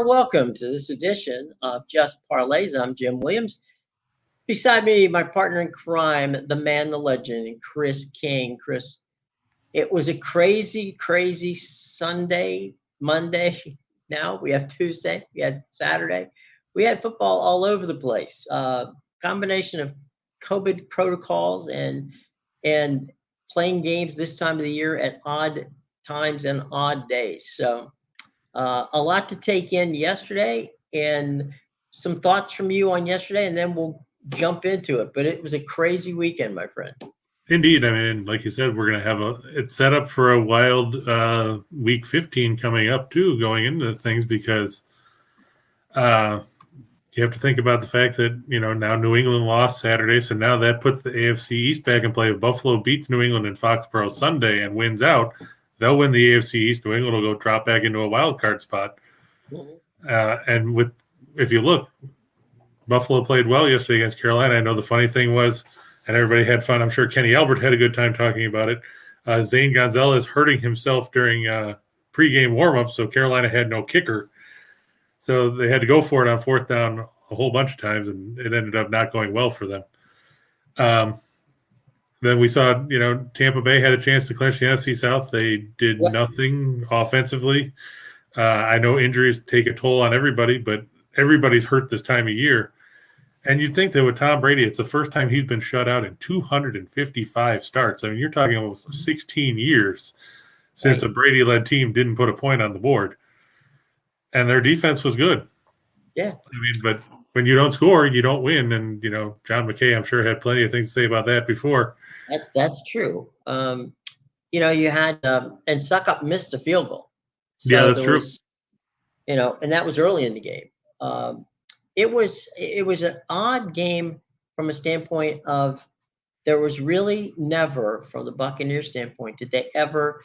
welcome to this edition of Just Parlays. I'm Jim Williams. Beside me, my partner in crime, the man, the legend, Chris King. Chris, it was a crazy, crazy Sunday, Monday. Now we have Tuesday, we had Saturday. We had football all over the place. Combination of COVID protocols and playing games this time of the year at odd times and odd days. So a lot to take in yesterday and some thoughts from you on yesterday, and then we'll jump into it. But it was a crazy weekend, my friend. Indeed. I mean, like you said, we're going to have it's set up for a wild week 15 coming up too, going into things, because you have to think about the fact that, now New England lost Saturday. So now that puts the AFC East back in play. If Buffalo beats New England in Foxborough Sunday and wins out, they'll win the AFC East. New England will go drop back into a wild card spot. And if you look, Buffalo played well yesterday against Carolina. I know the funny thing was, and everybody had fun, I'm sure Kenny Albert had a good time talking about it, Zane Gonzalez hurting himself during pregame warmup, so Carolina had no kicker. So they had to go for it on fourth down a whole bunch of times, and it ended up not going well for them. Then we saw, Tampa Bay had a chance to clinch the NFC South. They did nothing offensively. I know injuries take a toll on everybody, but everybody's hurt this time of year. And you'd think that with Tom Brady, it's the first time he's been shut out in 255 starts. I mean, you're talking almost 16 years since a Brady-led team didn't put a point on the board. And their defense was good. Yeah. I mean, but when you don't score, you don't win. And, John McKay, I'm sure, had plenty of things to say about that before. That's true. You had and Suckup missed a field goal. So yeah, that's true. And that was early in the game. It was an odd game from a standpoint of there was really never, from the Buccaneers standpoint, did they ever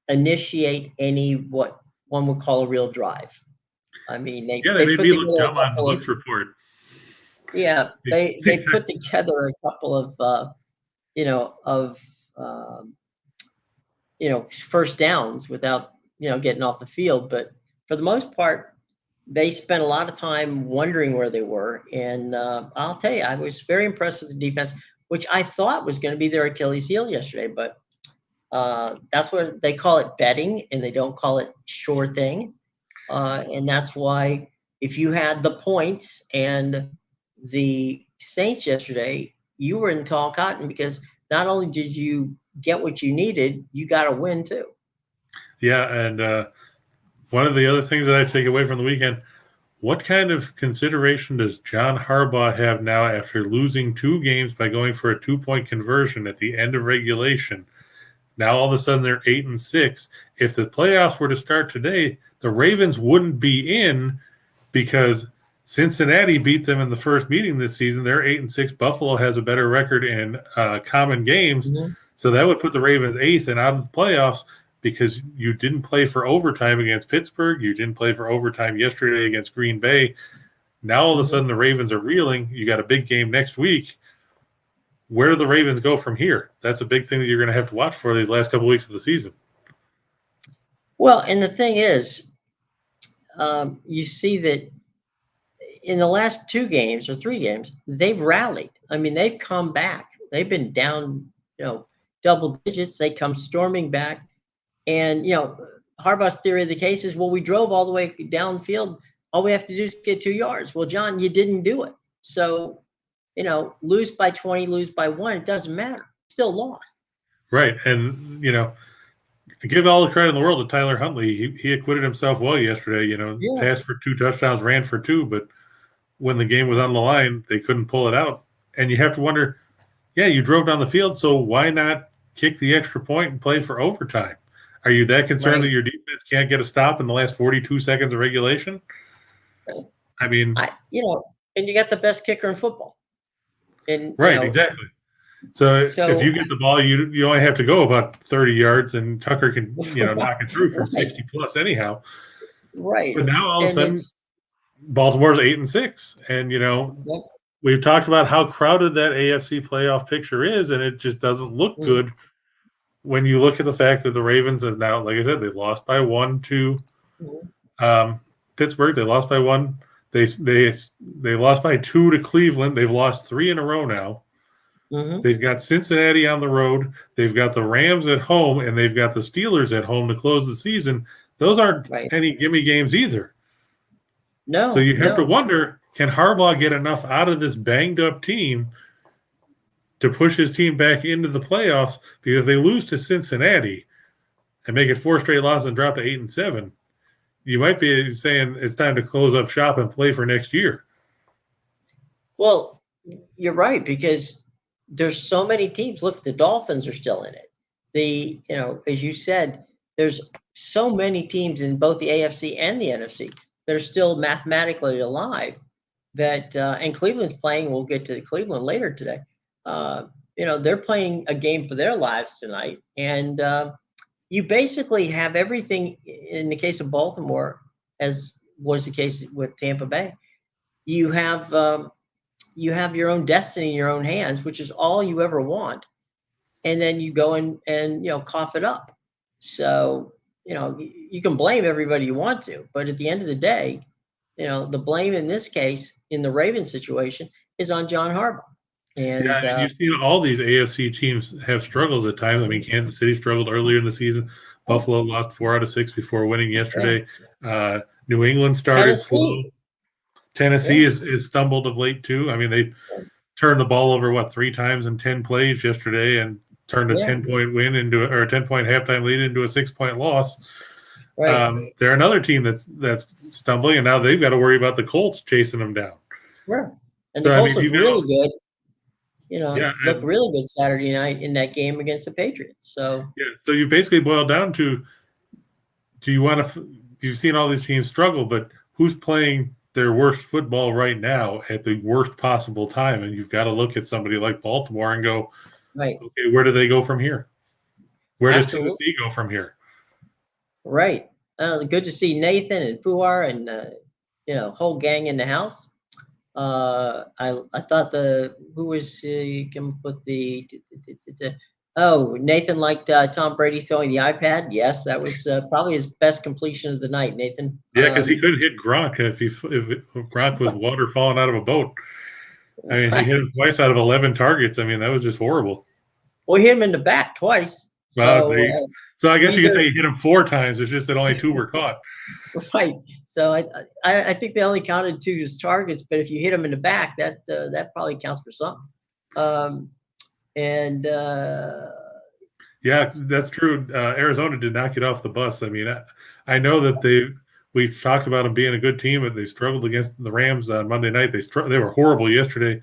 initiate any what one would call a real drive. I mean, they made put me look together dumb on the looks report. Yeah, they put together a couple of first downs without getting off the field, but for the most part, they spent a lot of time wondering where they were. And I'll tell you, I was very impressed with the defense, which I thought was going to be their Achilles heel yesterday. But that's what they call it, betting, and they don't call it sure thing. And that's why if you had the points and the Saints yesterday, you were in tall cotton, because not only did you get what you needed, you got a win too. Yeah, and one of the other things that I take away from the weekend, what kind of consideration does John Harbaugh have now after losing 2 games by going for a 2-point conversion at the end of regulation? Now all of a sudden they're 8-6. If the playoffs were to start today, the Ravens wouldn't be in, because Cincinnati beat them in the first meeting this season. They're 8-6. Buffalo has a better record in common games. So that would put the Ravens 8th and out of the playoffs, because you didn't play for overtime against Pittsburgh. You didn't play for overtime yesterday against Green Bay. Now all of a sudden the Ravens are reeling. You got a big game next week. Where do the Ravens go from here? That's a big thing that you're going to have to watch for these last couple of weeks of the season. Well, and the thing is, you see that in the last 2 games or 3 games, they've rallied. I mean, they've come back. They've been down, double digits. They come storming back. And, Harbaugh's theory of the case is, well, we drove all the way downfield. All we have to do is get 2 yards. Well, John, you didn't do it. So, lose by 20, lose by 1, it doesn't matter. Still lost. Right. And, give all the credit in the world to Tyler Huntley. He acquitted himself well yesterday, passed for 2 touchdowns, ran for 2, but when the game was on the line, they couldn't pull it out. And you have to wonder, you drove down the field, so why not kick the extra point and play for overtime? Are you that concerned that your defense can't get a stop in the last 42 seconds of regulation? I mean, and you got the best kicker in football. And exactly. So if you get the ball, you only have to go about 30 yards, and Tucker can knock it through from 60 plus anyhow. Right. But now all of a sudden, Baltimore's 8-6, and we've talked about how crowded that AFC playoff picture is, and it just doesn't look good when you look at the fact that the Ravens have now, like I said, they've lost by 1 to Pittsburgh, they lost by 1. They lost by 2 to Cleveland. They've lost 3 in a row now. Mm-hmm. They've got Cincinnati on the road. They've got the Rams at home, and they've got the Steelers at home to close the season. Those aren't any gimme games either. No. So you have to wonder, can Harbaugh get enough out of this banged-up team to push his team back into the playoffs? Because if they lose to Cincinnati and make it 4 straight losses and drop to 8-7, you might be saying it's time to close up shop and play for next year. Well, you're right, because there's so many teams. Look, the Dolphins are still in it. As you said, there's so many teams in both the AFC and the NFC that are still mathematically alive. And Cleveland's playing. We'll get to Cleveland later today. They're playing a game for their lives tonight, and you basically have everything. In the case of Baltimore, as was the case with Tampa Bay, you have your own destiny in your own hands, which is all you ever want. And then you go and cough it up. So, you can blame everybody you want to, but at the end of the day, the blame in this case, in the Ravens situation, is on John Harbaugh. And you've seen all these AFC teams have struggles at times. I mean, Kansas City struggled earlier in the season. Buffalo lost 4 out of 6 before winning yesterday. Yeah. New England started slow. Tennessee is stumbled of late too. I mean, they turned the ball over 3 times in 10 plays yesterday and turned a 10-point win into a 10-point halftime lead into a 6-point loss. Right. They're another team that's stumbling, and now they've got to worry about the Colts chasing them down. Sure. And the Colts look really good. Looked really good Saturday night in that game against the Patriots. So you basically boil down to, you've seen all these teams struggle, but who's playing their worst football right now at the worst possible time? And you've got to look at somebody like Baltimore and go, okay, where do they go from here? Where does Tennessee go from here? Right. Good to see Nathan and Fuar and whole gang in the house. I thought who was come with the Nathan liked Tom Brady throwing the iPad. Yes, that was probably his best completion of the night, Nathan. Yeah, because he couldn't hit Gronk if Gronk was water falling out of a boat. I mean, he hit him twice out of 11 targets. I mean, that was just horrible. Well, he hit him in the back twice. So I guess you could say he hit him 4 times. It's just that only 2 were caught. Right. So I think they only counted 2 as targets, but if you hit him in the back, that probably counts for something. Yeah, that's true. Arizona did not get off the bus. I mean, I know that we've talked about them being a good team, but they struggled against the Rams on Monday night. They were horrible yesterday.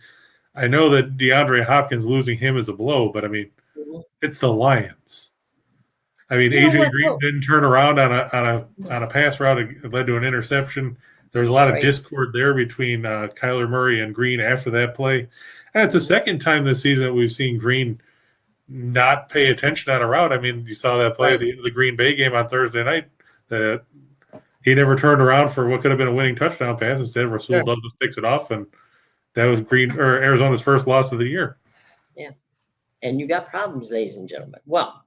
I know that DeAndre Hopkins losing him is a blow, but I mean, it's the Lions. I mean, AJ Green didn't turn around on a pass route. It led to an interception. There's a lot of discord there between Kyler Murray and Green after that play. And it's the second time this season that we've seen Green not pay attention on a route. I mean, you saw that play at the end of the Green Bay game on Thursday night that he never turned around for what could have been a winning touchdown pass. Instead, Rasul Douglas picks it off, and that was Arizona's first loss of the year. Yeah. And you got problems, ladies and gentlemen. Well,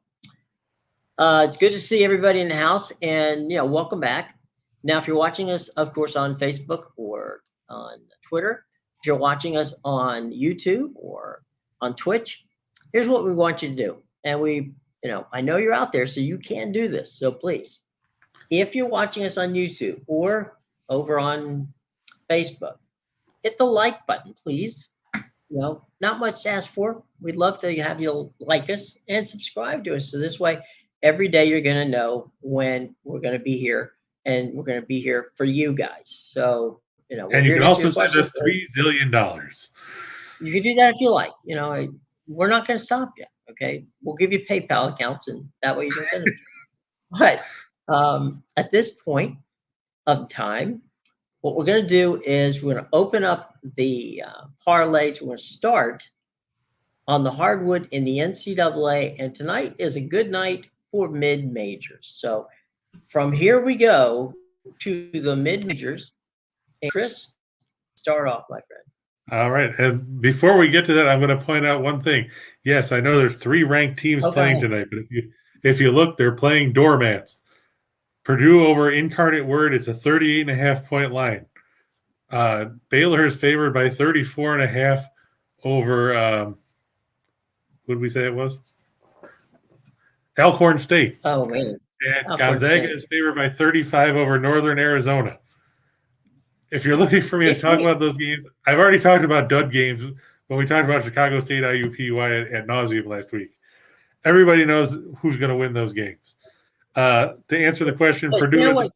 it's good to see everybody in the house, and welcome back. Now, if you're watching us, of course, on Facebook or on Twitter, if you're watching us on YouTube or on Twitch, here's what we want you to do. And I know you're out there, so you can do this. So please, if you're watching us on YouTube or over on Facebook, hit the like button, please. Not much to ask for. We'd love to have you like us and subscribe to us. So this way, every day you're going to know when we're going to be here, and we're going to be here for you guys. So, and you can also send us $3 billion. You can do that if you like. We're not going to stop you. Okay. We'll give you PayPal accounts, and that way you can send them. But at this point of time, what we're going to do is we're going to open up the parlays. We're going to start on the hardwood in the NCAA, and tonight is a good night for mid-majors. So from here we go to the mid-majors. And Chris, start off, my friend. All right. And before we get to that, I'm going to point out one thing. Yes, I know there's 3 ranked teams playing tonight, but if you look, they're playing doormats. Purdue over Incarnate Word. It's a 38.5-point line. Baylor is favored by 34.5 over, what did we say it was? Alcorn State. Oh, man. And Gonzaga is favored by 35 over Northern Arizona. If you're looking for me to talk about those games, I've already talked about dud games when we talked about Chicago State IUPUI at nauseum last week. Everybody knows who's going to win those games. To answer the question, but Purdue, you know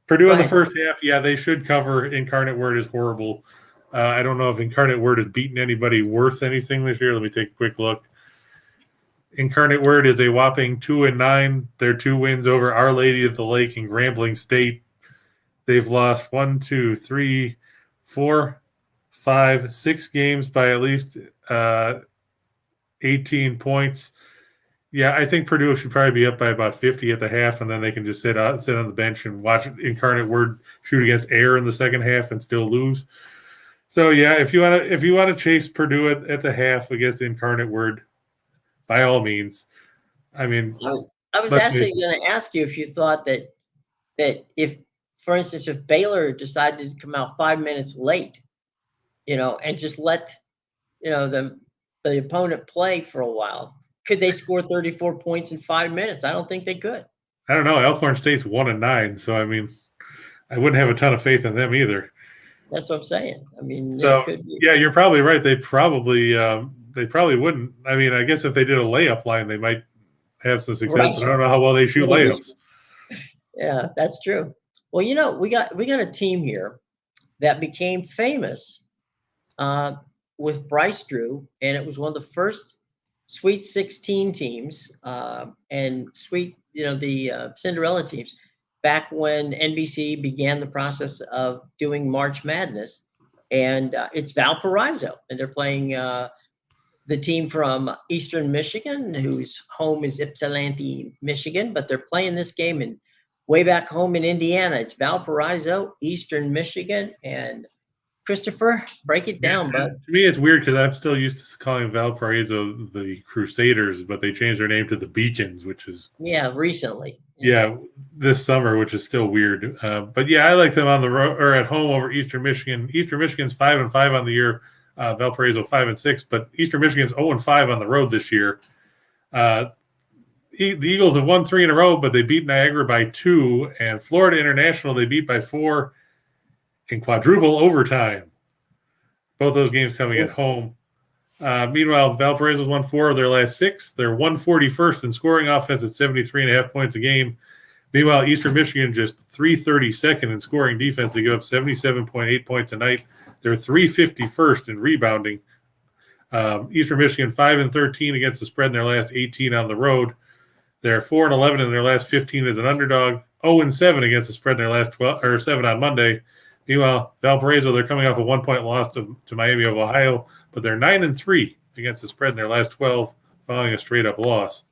Purdue in the first half, yeah, they should cover. Incarnate Word is horrible. I don't know if Incarnate Word has beaten anybody worth anything this year. Let me take a quick look. Incarnate Word is a whopping 2-9. Their 2 wins over Our Lady of the Lake and Grambling State. They've lost 1, 2, 3, 4, 5, 6 games by at least 18 points. Yeah, I think Purdue should probably be up by about 50 at the half, and then they can just sit on the bench and watch Incarnate Word shoot against air in the second half and still lose. So yeah, if you want to chase Purdue at the half against Incarnate Word, by all means. I mean, I was actually going to ask you if you thought that if, for instance, if Baylor decided to come out 5 minutes late, and just let, the opponent play for a while, could they score 34 points in 5 minutes? I don't think they could. I don't know. Alcorn State's 1-9, so I mean, I wouldn't have a ton of faith in them either. That's what I'm saying. I mean, so yeah, you're probably right. They probably wouldn't. I mean, I guess if they did a layup line, they might have some success, right. But I don't know how well they shoot layups. Yeah, that's true. Well, we got a team here that became famous with Bryce Drew, and it was one of the first Sweet 16 teams and the Cinderella teams back when NBC began the process of doing March Madness. And it's Valparaiso, and they're playing the team from Eastern Michigan, whose home is Ypsilanti, Michigan, but they're playing this game way back home in Indiana. It's Valparaiso, Eastern Michigan, and Christopher, break it down, bud. To me, it's weird because I'm still used to calling Valparaiso the Crusaders, but they changed their name to the Beacons, which is recently. Yeah, this summer, which is still weird. But yeah, I like them on the road or at home over Eastern Michigan. Eastern Michigan's 5-5 on the year. Valparaiso 5-6, but Eastern Michigan's 0-5 on the road this year. The Eagles have won 3 in a row, but they beat Niagara by 2, and Florida International they beat by 4 in quadruple overtime. Both those games coming at home. Meanwhile, Valparaiso's won 4 of their last 6. They're 141st in scoring offense at 73.5 points a game. Meanwhile, Eastern Michigan just 332nd in scoring defense. They give up 77.8 points a night. They're 351st in rebounding. Eastern Michigan 5-13 against the spread in their last 18 on the road. They're 4-11 in their last 15 as an underdog. 0-7 against the spread in their last 7 on Monday. Meanwhile, Valparaiso, they're coming off a 1-point loss to Miami of Ohio, but they're 9-3 against the spread in their last 12, following a straight-up loss.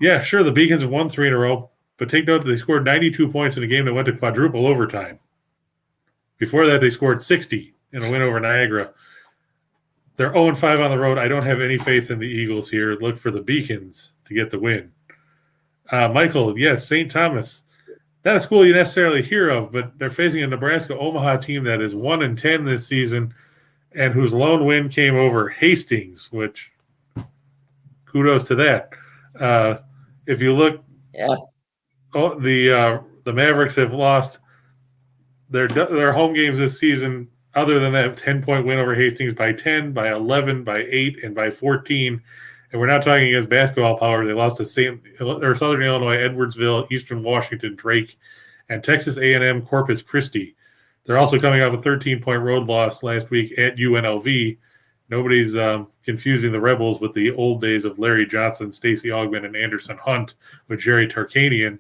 Yeah, sure, the Beacons have won 3 in a row, but take note that they scored 92 points in a game that went to quadruple overtime. Before that, they scored 60 in a win over Niagara. They're 0-5 on the road. I don't have any faith in the Eagles here. Look for the Beacons to get the win. Michael, yes, St. Thomas. Not a school you necessarily hear of, but they're facing a Nebraska-Omaha team that is 1-10 this season and whose lone win came over Hastings, which kudos to that. If you look, the Mavericks have lost their home games this season. Other than that 10-point win over Hastings by 10, by 11, by 8, and by 14. And we're not talking against basketball power. They lost to Southern Illinois, Edwardsville, Eastern Washington, Drake, and Texas A&M Corpus Christi. They're also coming off a 13-point road loss last week at UNLV. Nobody's confusing the Rebels with the old days of Larry Johnson, Stacey Augmon, and Anderson Hunt with Jerry Tarkanian.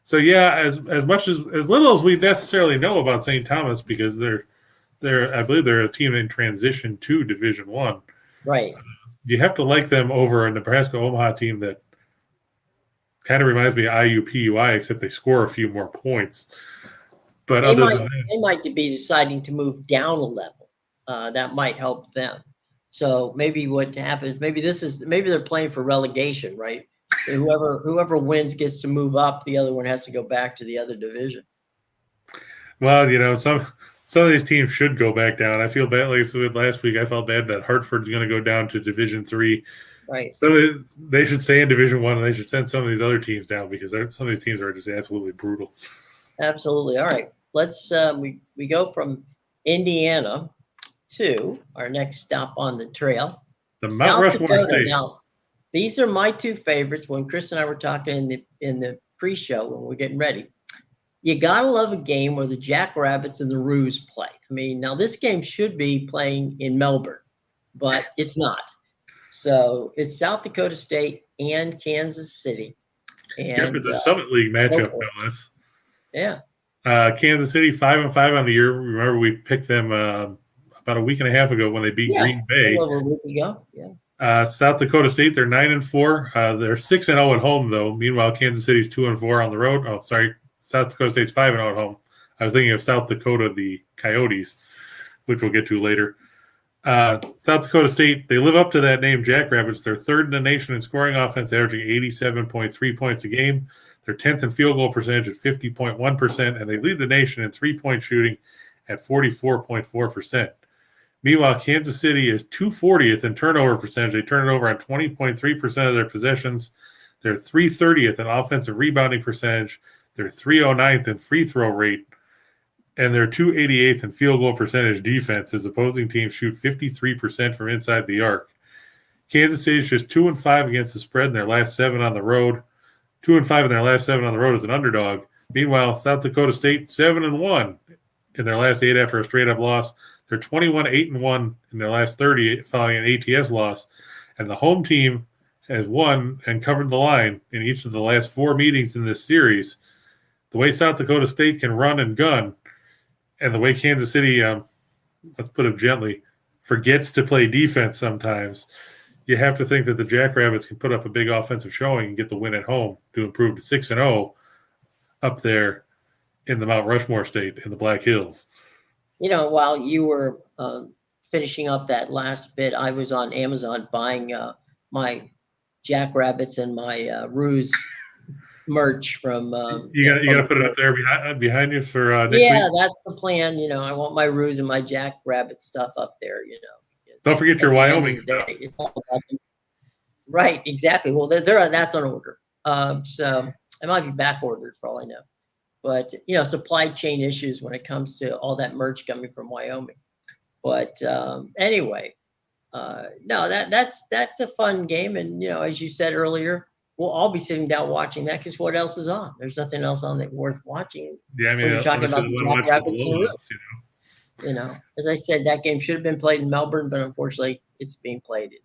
So yeah, as little as we necessarily know about St. Thomas, because I believe they're a team in transition to Division I. Right. You have to like them over a Nebraska-Omaha team that kind of reminds me of IUPUI, except they score a few more points. But they might be deciding to move down a level. That might help them. So maybe what happens, maybe they're playing for relegation, right? Whoever wins gets to move up. The other one has to go back to the other division. Well, some of these teams should go back down. I feel bad. Like last week, I felt bad that Hartford's going to go down to Division 3. Right. So they should stay in Division 1, and they should send some of these other teams down because some of these teams are just absolutely brutal. Absolutely. All right. Let's we go from Indiana to our next stop on the trail. The Mount Rushmore State. Now, these are my two favorites. When Chris and I were talking in the pre-show when we're getting ready, you gotta love a game where the Jackrabbits and the Roos play. I mean, now this game should be playing in Melbourne, but it's not. So it's South Dakota State and Kansas City. And it's a Summit League matchup, no less. Yeah. Kansas City 5-5 on the year. Remember, we picked them about a week and a half ago when they beat Green Bay. Over a week ago. Yeah. South Dakota State, they're 9-4. They're 6-0 at home, though. Meanwhile, Kansas City's 2-4 on the road. Oh, sorry, South Dakota State's 5-0 at home. I was thinking of South Dakota, the Coyotes, which we'll get to later. South Dakota State, they live up to that name, Jackrabbits. They're third in the nation in scoring offense, averaging 87.3 points a game. They're 10th in field goal percentage at 50.1%, and they lead the nation in three-point shooting at 44.4%. Meanwhile, Kansas City is 240th in turnover percentage. They turn it over on 20.3% of their possessions. They're 330th in offensive rebounding percentage. They're 309th in free throw rate. And they're 288th in field goal percentage defense as opposing teams shoot 53% from inside the arc. Kansas City is just 2-5 against the spread in their last 7 on the road. 2-5 in their last 7 on the road as an underdog. Meanwhile, South Dakota State 7-1 in their last 8 after a straight-up loss. They're 21-8-1 in their last 30 following an ATS loss. And the home team has won and covered the line in each of the last 4 meetings in this series. The way South Dakota State can run and gun, and the way Kansas City, let's put it gently, forgets to play defense sometimes, you have to think that the Jackrabbits can put up a big offensive showing and get the win at home to improve to 6-0 up there in the Mount Rushmore State in the Black Hills. While you were finishing up that last bit, I was on Amazon buying my Jackrabbits and my Roos merch from. You got to put it up there behind you for next week. That's the plan. I want my Roos and my Jackrabbit stuff up there. Don't forget your Wyoming stuff. It's all about them. Right, exactly. Well, that's on order. So it might be back ordered for all I know. But supply chain issues when it comes to all that merch coming from Wyoming. But anyway, no, that's a fun game, and as you said earlier, we'll all be sitting down watching that because what else is on? There's nothing else on that worth watching. Yeah, I mean, you're talking about the Jackrabbits and the Roos. As I said, that game should have been played in Melbourne, but unfortunately, it's being played in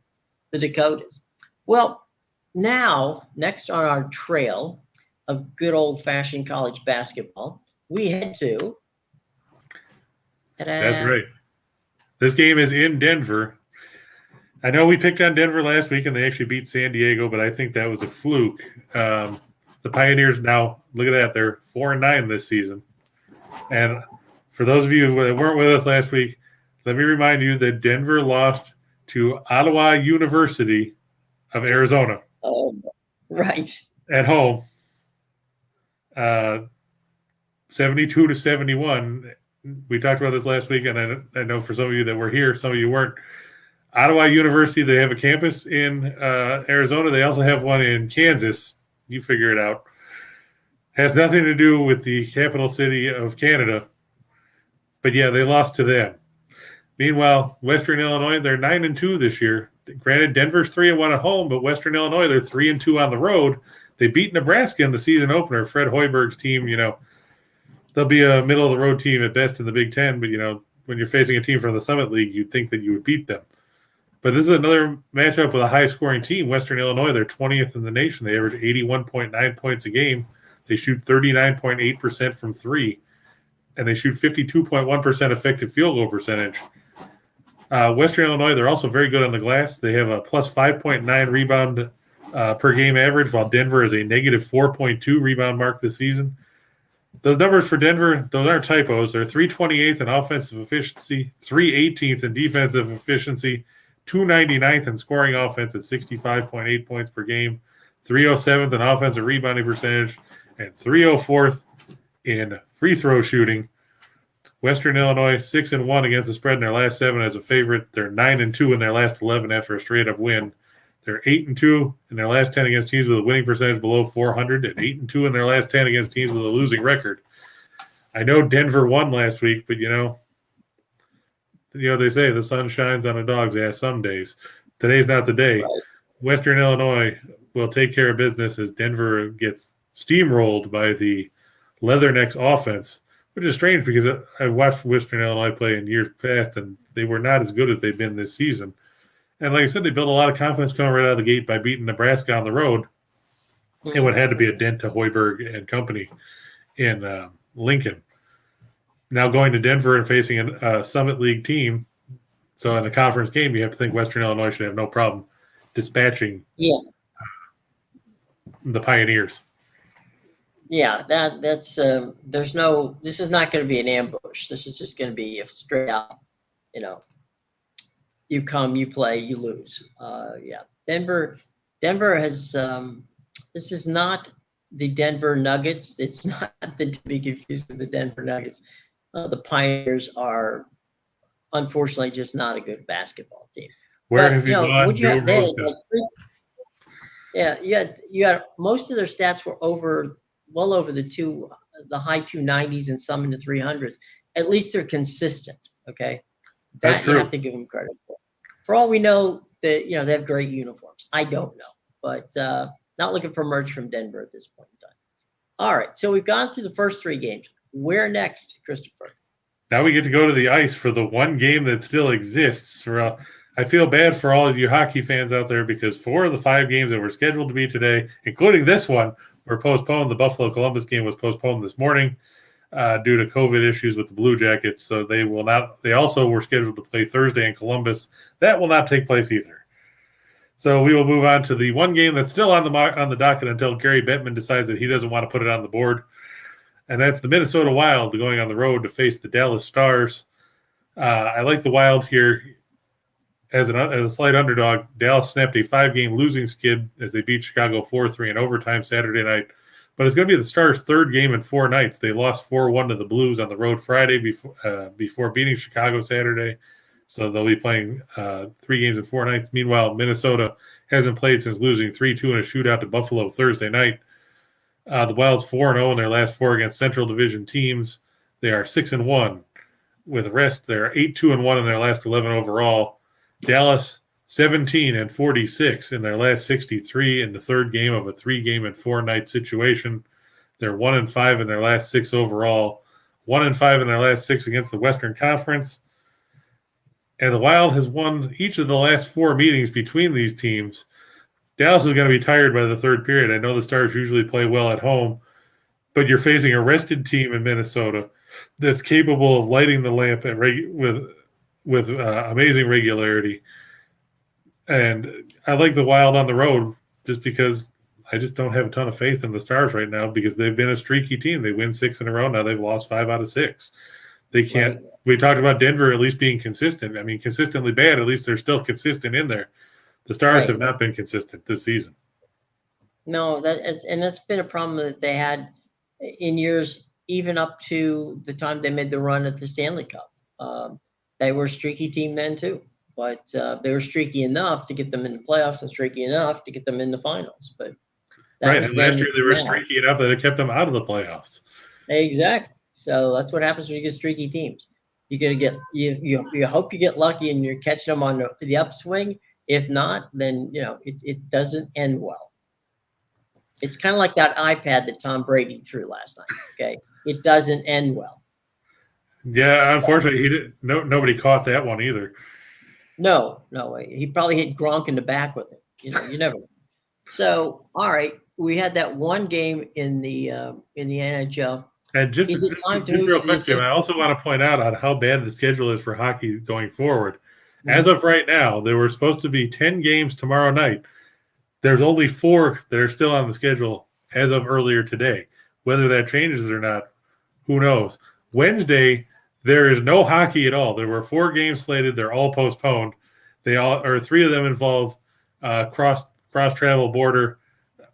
the Dakotas. Well, now next on our trail of good old-fashioned college basketball, we head to. That's right. This game is in Denver. I know we picked on Denver last week, and they actually beat San Diego, but I think that was a fluke. The Pioneers now, look at that, they're 4-9 this season. And for those of you that weren't with us last week, let me remind you that Denver lost to Ottawa University of Arizona. Oh, right. At home. 72-71. We talked about this last week, and I know for some of you that were here, some of you weren't. Ottawa University, they have a campus in Arizona. They also have one in Kansas. You figure it out. Has nothing to do with the capital city of Canada. But, yeah, they lost to them. Meanwhile, Western Illinois, they're 9-2 this year. Granted, Denver's 3-1 at home, but Western Illinois, they're 3-2 on the road. They beat Nebraska in the season opener. Fred Hoiberg's team, they'll be a middle-of-the-road team at best in the Big Ten. But, when you're facing a team from the Summit League, you'd think that you would beat them. But this is another matchup with a high-scoring team. Western Illinois, they're 20th in the nation. They average 81.9 points a game. They shoot 39.8% from three, and they shoot 52.1% effective field goal percentage. Western Illinois, they're also very good on the glass. They have a plus 5.9 rebound per game average, while Denver is a negative 4.2 rebound mark this season. Those numbers for Denver, those aren't typos. They're 328th in offensive efficiency, 318th in defensive efficiency, 299th in scoring offense at 65.8 points per game, 307th in offensive rebounding percentage, and 304th in free throw shooting. Western Illinois 6-1 against the spread in their last 7 as a favorite. They're 9-2 in their last 11 after a straight up win. They're 8-2 in their last 10 against teams with a winning percentage below 400, and 8-2 in their last 10 against teams with a losing record. I know Denver won last week, but they say the sun shines on a dog's ass some days. Today's not the day. Right. Western Illinois will take care of business as Denver gets steamrolled by the Leathernecks offense, which is strange because I've watched Western Illinois play in years past, and they were not as good as they've been this season. And like I said, they built a lot of confidence coming right out of the gate by beating Nebraska on the road. It would have to be a dent to Hoiberg and company in Lincoln. Now going to Denver and facing a Summit League team, so in a conference game, you have to think Western Illinois should have no problem dispatching the Pioneers. Yeah, that's there's no. This is not going to be an ambush. This is just going to be a straight out. You come, you play, you lose. Denver has. This is not the Denver Nuggets. It's not to be confused with the Denver Nuggets. The Pioneers are, unfortunately, just not a good basketball team. Where have you gone, Joe Roos? You had most of their stats were well over the high 290s and some in the 300s. At least they're consistent. Okay, That's you true. have to give them credit for. For all we know, that they have great uniforms. I don't know, but not looking for merch from Denver at this point in time. All right, so we've gone through the first 3 games. Where next, Christopher? Now we get to go to the ice for the one game that still exists. I feel bad for all of you hockey fans out there because 4 of the 5 games that were scheduled to be today, including this one, were postponed. The Buffalo-Columbus game was postponed this morning due to COVID issues with the Blue Jackets. So they will not. They also were scheduled to play Thursday in Columbus. That will not take place either. So we will move on to the one game that's still on the docket until Gary Bettman decides that he doesn't want to put it on the board. And that's the Minnesota Wild going on the road to face the Dallas Stars. I like the Wild here as a slight underdog. Dallas snapped a 5-game losing skid as they beat Chicago 4-3 in overtime Saturday night. But it's going to be the Stars' 3rd game in 4 nights. They lost 4-1 to the Blues on the road Friday before beating Chicago Saturday. So they'll be playing 3 games in 4 nights. Meanwhile, Minnesota hasn't played since losing 3-2 in a shootout to Buffalo Thursday night. The Wild's 4-0 in their last 4 against Central Division teams. They are 6-1. With the rest, they're 8-2-1 in their last 11 overall. Dallas 17-46 in their last 63 in the 3rd game of a 3-game and 4-night situation. They're 1-5 in their last 6 overall. 1-5 in their last 6 against the Western Conference. And the Wild has won each of the last 4 meetings between these teams. Dallas is going to be tired by the 3rd period. I know the Stars usually play well at home, but you're facing a rested team in Minnesota that's capable of lighting the lamp with amazing regularity. And I like the Wild on the road just because I just don't have a ton of faith in the Stars right now because they've been a streaky team. They win 6 in a row. Now they've lost 5 out of 6. They can't. Right. We talked about Denver at least being consistent. I mean, consistently bad. At least they're still consistent in there. The Stars have not been consistent this season. No, that's been a problem that they had in years, even up to the time they made the run at the Stanley Cup. They were a streaky team then too, but they were streaky enough to get them in the playoffs and streaky enough to get them in the finals. But and last year they were streaky enough that it kept them out of the playoffs. Exactly. So that's what happens when you get streaky teams. You you hope you get lucky and you're catching them on the upswing. If not, then it doesn't end well. It's kind of like that iPad that Tom Brady threw last night. Okay, it doesn't end well. Yeah, unfortunately, nobody caught that one either. No, he probably hit Gronk in the back with it. You never know. So, all right, we had that one game in the NHL. And just real quick, Jim, I also want to point out on how bad the schedule is for hockey going forward. As of right now, there were supposed to be 10 games tomorrow night. There's only 4 that are still on the schedule as of earlier today. Whether that changes or not, who knows? Wednesday, there is no hockey at all. There were 4 games slated. They're all postponed. 3 of them involve cross travel border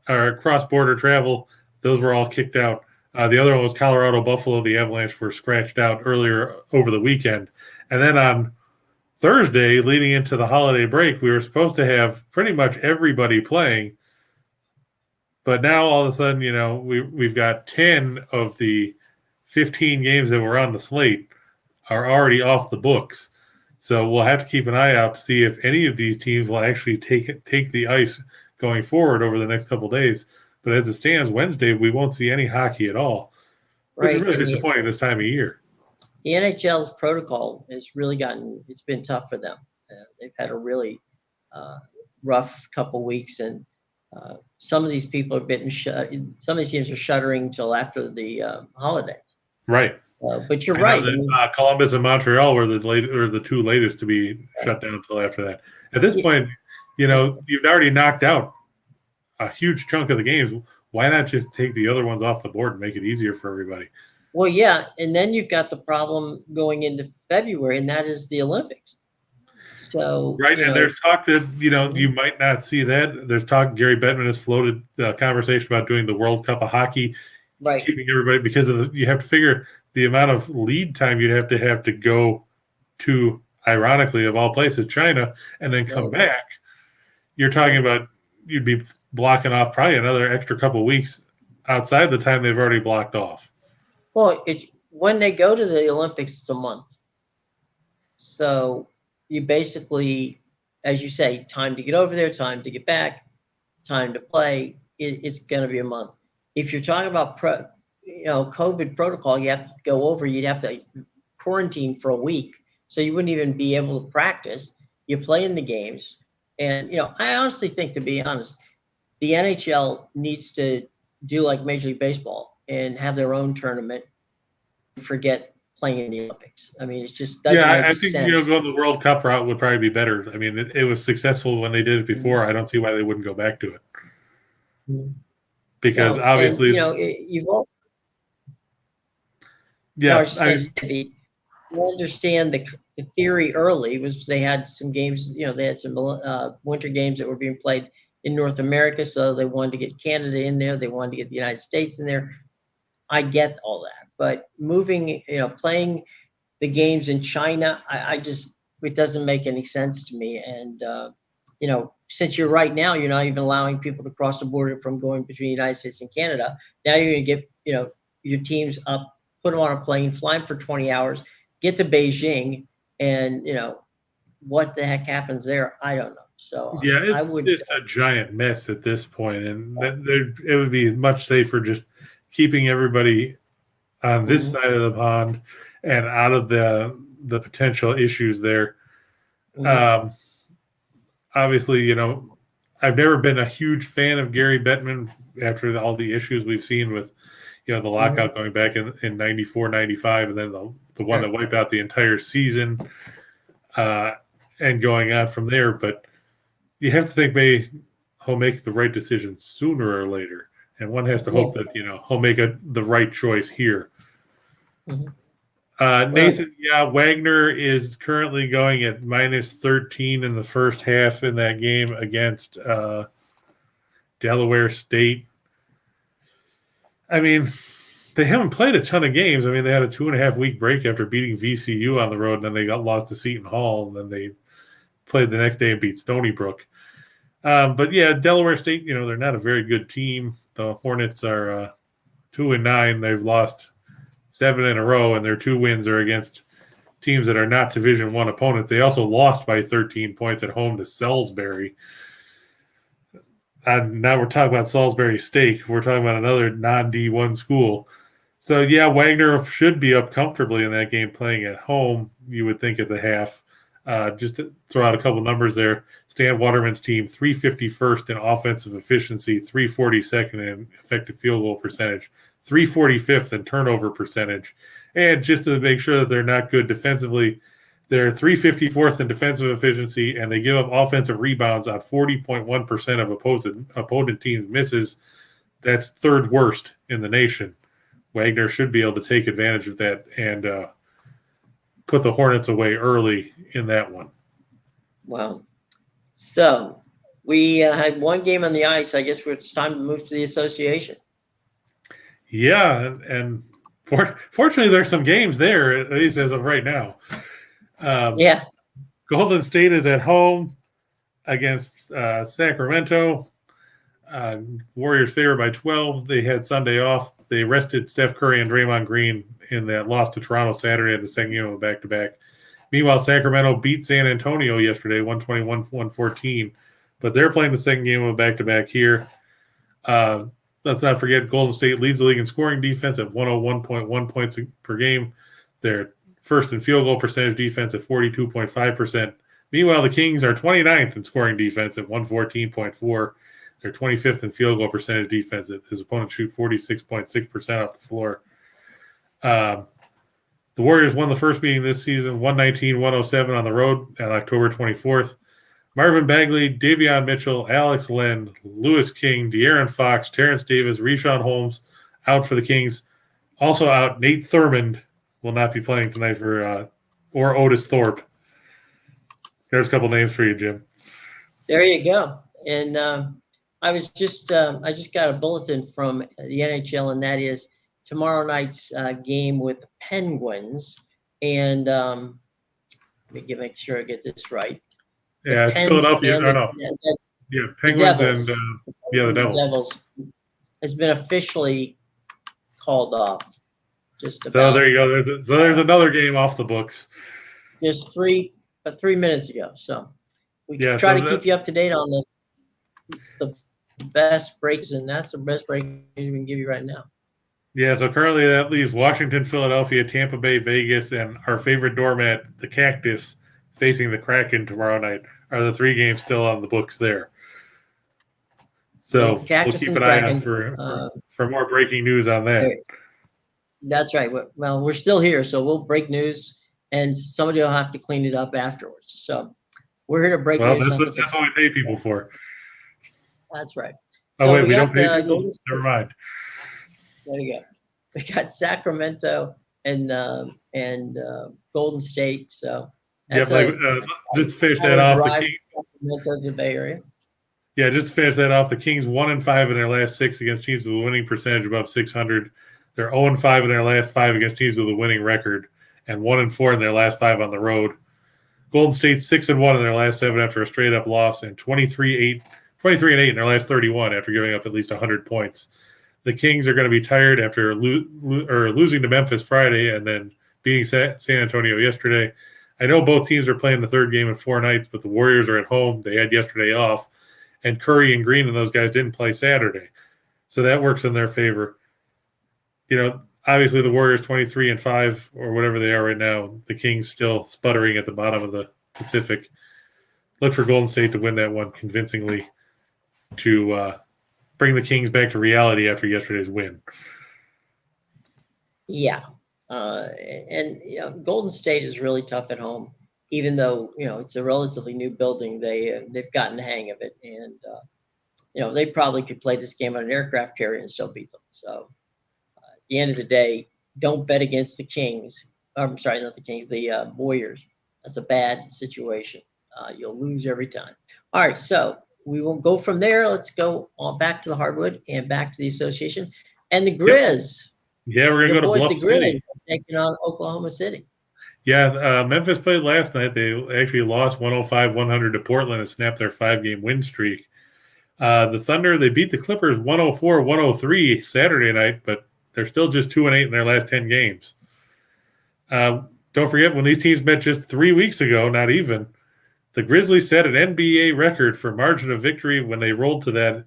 or cross-border travel, those were all kicked out. The other one was Colorado Buffalo. The Avalanche were scratched out earlier over the weekend. And then on Thursday, leading into the holiday break, we were supposed to have pretty much everybody playing. But now all of a sudden, we've got 10 of the 15 games that were on the slate are already off the books. So we'll have to keep an eye out to see if any of these teams will actually take the ice going forward over the next couple of days. But as it stands, Wednesday, we won't see any hockey at all, which is really disappointing this time of year. The NHL's protocol has really it's been tough for them. They've had a really rough couple weeks, and some of these people have been some of these teams are shuttering until after the holidays. Right. But you're right. Columbus and Montreal were the two latest to be shut down until after that. At this point, you've already knocked out a huge chunk of the games. Why not just take the other ones off the board and make it easier for everybody? Well, yeah, and then you've got the problem going into February, and that is the Olympics. So right, and there's talk that you might not see that. There's talk. Gary Bettman has floated a conversation about doing the World Cup of Hockey, right? Keeping everybody because you have to figure the amount of lead time you'd have to go to, ironically, of all places, China, and then come back. You're talking about you'd be blocking off probably another extra couple of weeks outside the time they've already blocked off. Well, it's when they go to the Olympics, it's a month. So you basically, as you say, time to get over there, time to get back, time to play. It's going to be a month. If you're talking about COVID protocol, you have to go over. You'd have to quarantine for a week, so you wouldn't even be able to practice. You play in the games, and I honestly think, to be honest, the NHL needs to do like Major League Baseball and have their own tournament. Forget playing in the Olympics. I mean, it just doesn't make sense. I think going the World Cup route would probably be better. I mean, it was successful when they did it before. I don't see why they wouldn't go back to it. Because obviously, you've all. Yeah, you understand the theory early was they had some games. They had some winter games that were being played in North America, so they wanted to get Canada in there. They wanted to get the United States in there. I get all that, but moving, playing the games in China, it doesn't make any sense to me. And since you're right now, you're not even allowing people to cross the border from going between the United States and Canada. Now you're going to get, your teams up, put them on a plane, fly them for 20 hours, get to Beijing, and what the heck happens there? I don't know. So yeah, it's a giant mess at this point, and it would be much safer just keeping everybody on this side of the pond and out of the potential issues there. Obviously, I've never been a huge fan of Gary Bettman after all the issues we've seen with, the lockout going back in 94, 95, and then the one that wiped out the entire season and going on from there. But you have to think he'll make the right decision sooner or later. And one has to hope that, he'll make the right choice here. Nathan, Wagner is currently going at -13 in the first half in that game against Delaware State. I mean, they haven't played a ton of games. I mean, they had a 2.5-week break after beating VCU on the road, and then they got lost to Seton Hall, and then they played the next day and beat Stony Brook. But Delaware State, they're not a very good team. The Hornets are 2-9. They've lost 7 in a row, and their 2 wins are against teams that are not Division I opponents. They also lost by 13 points at home to Salisbury. And now we're talking about Salisbury State. We're talking about another non-D1 school. So, Wagner should be up comfortably in that game playing at home, you would think, at the half. Just to throw out a couple numbers there, Stan Waterman's team, 351st in offensive efficiency, 342nd in effective field goal percentage, 345th in turnover percentage. And just to make sure that they're not good defensively, they're 354th in defensive efficiency, and they give up offensive rebounds on 40.1% of opponent teams' misses. That's third worst in the nation. Wagner should be able to take advantage of that and put the Hornets away early in that one. Well, so We had one game on the ice. I guess it's time to move to the association. Yeah, and fortunately, there's some games there, at least as of right now. Yeah. Golden State is at home against Sacramento. Warriors favored by 12. They had Sunday off. They rested Steph Curry and Draymond Green in that loss to Toronto Saturday at the second game of back-to-back. Meanwhile, Sacramento beat San Antonio yesterday, 121-114. But they're playing the second game of back-to-back here. Let's not forget Golden State leads the league in scoring defense at 101.1 points per game. They're first in field goal percentage defense at 42.5%. Meanwhile, the Kings are 29th in scoring defense at 114.4. They're 25th in field goal percentage defense. His opponents shoot 46.6% off the floor. The Warriors won the first meeting this season, 119-107 on the road on October 24th. Marvin Bagley, Davion Mitchell, Alex Len, Lewis King, De'Aaron Fox, Terrence Davis, Richaun Holmes out for the Kings. Also out, Nate Thurmond will not be playing tonight for or Otis Thorpe. There's a couple names for you, Jim. There you go. And I just got a bulletin from the NHL, and that is tomorrow night's game with the Penguins. And let me make sure I get this right. Yeah, it's Philadelphia. Penguins and the Devils. Has been officially called off. Just about. So there you go. There's another game off the books. Just 3 minutes ago. So we try to keep you up to date on the best breaks, and that's the best break we can give you right now. Yeah, so currently that leaves Washington, Philadelphia, Tampa Bay, Vegas, and our favorite doormat, the Cactus, facing the Kraken tomorrow night. Are the 3 games still on the books there? So we'll keep an eye out for more breaking news on that. That's right. Well, we're still here, so we'll break news, and somebody will have to clean it up afterwards. So we're here to break news. That's what we pay people for. That's right. Oh, wait, we don't pay people? Never mind. There you go. We got Sacramento and Golden State. So just to finish that off, the Kings. Sacramento to the Bay Area. Yeah, just to finish that off, the Kings 1-5 in their last 6 against teams with a winning percentage above 600. They're 0-5 in their last 5 against teams with a winning record, and 1-4 in their last 5 on the road. Golden State 6-1 in their last 7 after a straight-up loss, and 23-8 in their last 31 after giving up at least 100 points. The Kings are going to be tired after losing to Memphis Friday and then beating San Antonio yesterday. I know both teams are playing the third game in 4 nights, but the Warriors are at home. They had yesterday off, and Curry and Green and those guys didn't play Saturday. So that works in their favor. Obviously the Warriors 23-5 or whatever they are right now. The Kings still sputtering at the bottom of the Pacific. Look for Golden State to win that one convincingly to bring the Kings back to reality after yesterday's win. Yeah. And Golden State is really tough at home, even though, it's a relatively new building. They've gotten the hang of it. And, they probably could play this game on an aircraft carrier and still beat them. So at the end of the day, don't bet against the Kings. I'm sorry, not the Kings, the Warriors. That's a bad situation. You'll lose every time. All right, so we will go from there. Let's go on back to the hardwood and back to the association. And the Grizz. Yeah, we're going to go to Bluff City. Taking on Oklahoma City. Yeah, Memphis played last night. They actually lost 105-100 to Portland and snapped their 5-game win streak. The Thunder, they beat the Clippers 104-103 Saturday night, but they're still just 2-8 in their last 10 games. Don't forget, when these teams met just 3 weeks ago, not even, the Grizzlies set an NBA record for margin of victory when they rolled to that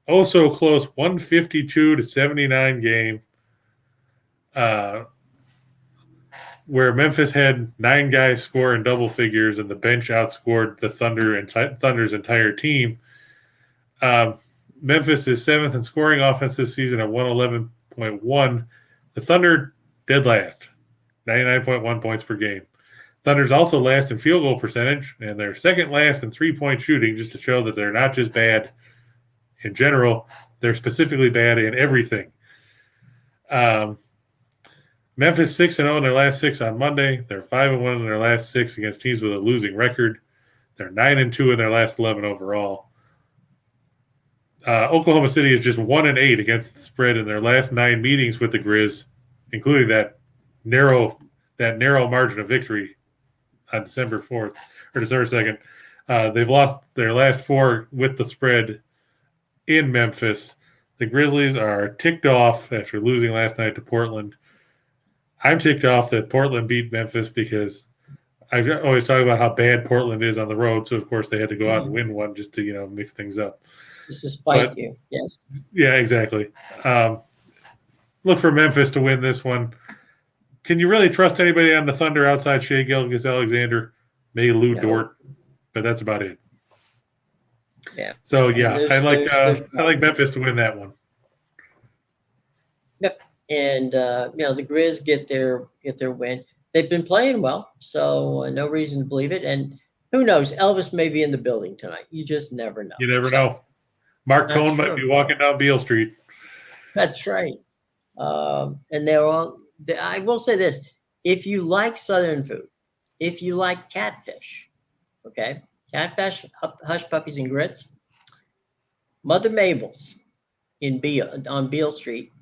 oh-so-close 152-79 game, where Memphis had 9 guys score in double figures and the bench outscored the Thunder's entire team. Memphis is 7th in scoring offense this season at 111.1. The Thunder dead last, 99.1 points per game. Thunder's also last in field goal percentage, and they're second last in three-point shooting, just to show that they're not just bad in general, they're specifically bad in everything. Memphis 6-0 in their last 6 on Monday. They're 5-1 in their last 6 against teams with a losing record. They're 9-2 in their last 11 overall. Oklahoma City is just 1-8 against the spread in their last 9 meetings with the Grizz, including that narrow margin of victory on December 4th or December 2nd. They've lost their last 4 with the spread in Memphis. The Grizzlies are ticked off after losing last night to Portland. I'm ticked off that Portland beat Memphis because I always talk about how bad Portland is on the road. So, of course, they had to go out and win one just to, mix things up. Just to spite you, yes. Yeah, exactly. Look for Memphis to win this one. Can you really trust anybody on the Thunder outside Shea Gilgeous-Alexander? Maybe Lou Dort, but that's about it. Yeah. So I like Memphis to win that one. Yep. And the Grizz get their win. They've been playing well, so no reason to believe it. And who knows? Elvis may be in the building tonight. You just never know. You never know. Mark Cohn might be walking down Beale Street. That's right. And I will say this: if you like Southern food, if you like catfish, okay, catfish, hush puppies, and grits, Mother Mabel's on Beale Street,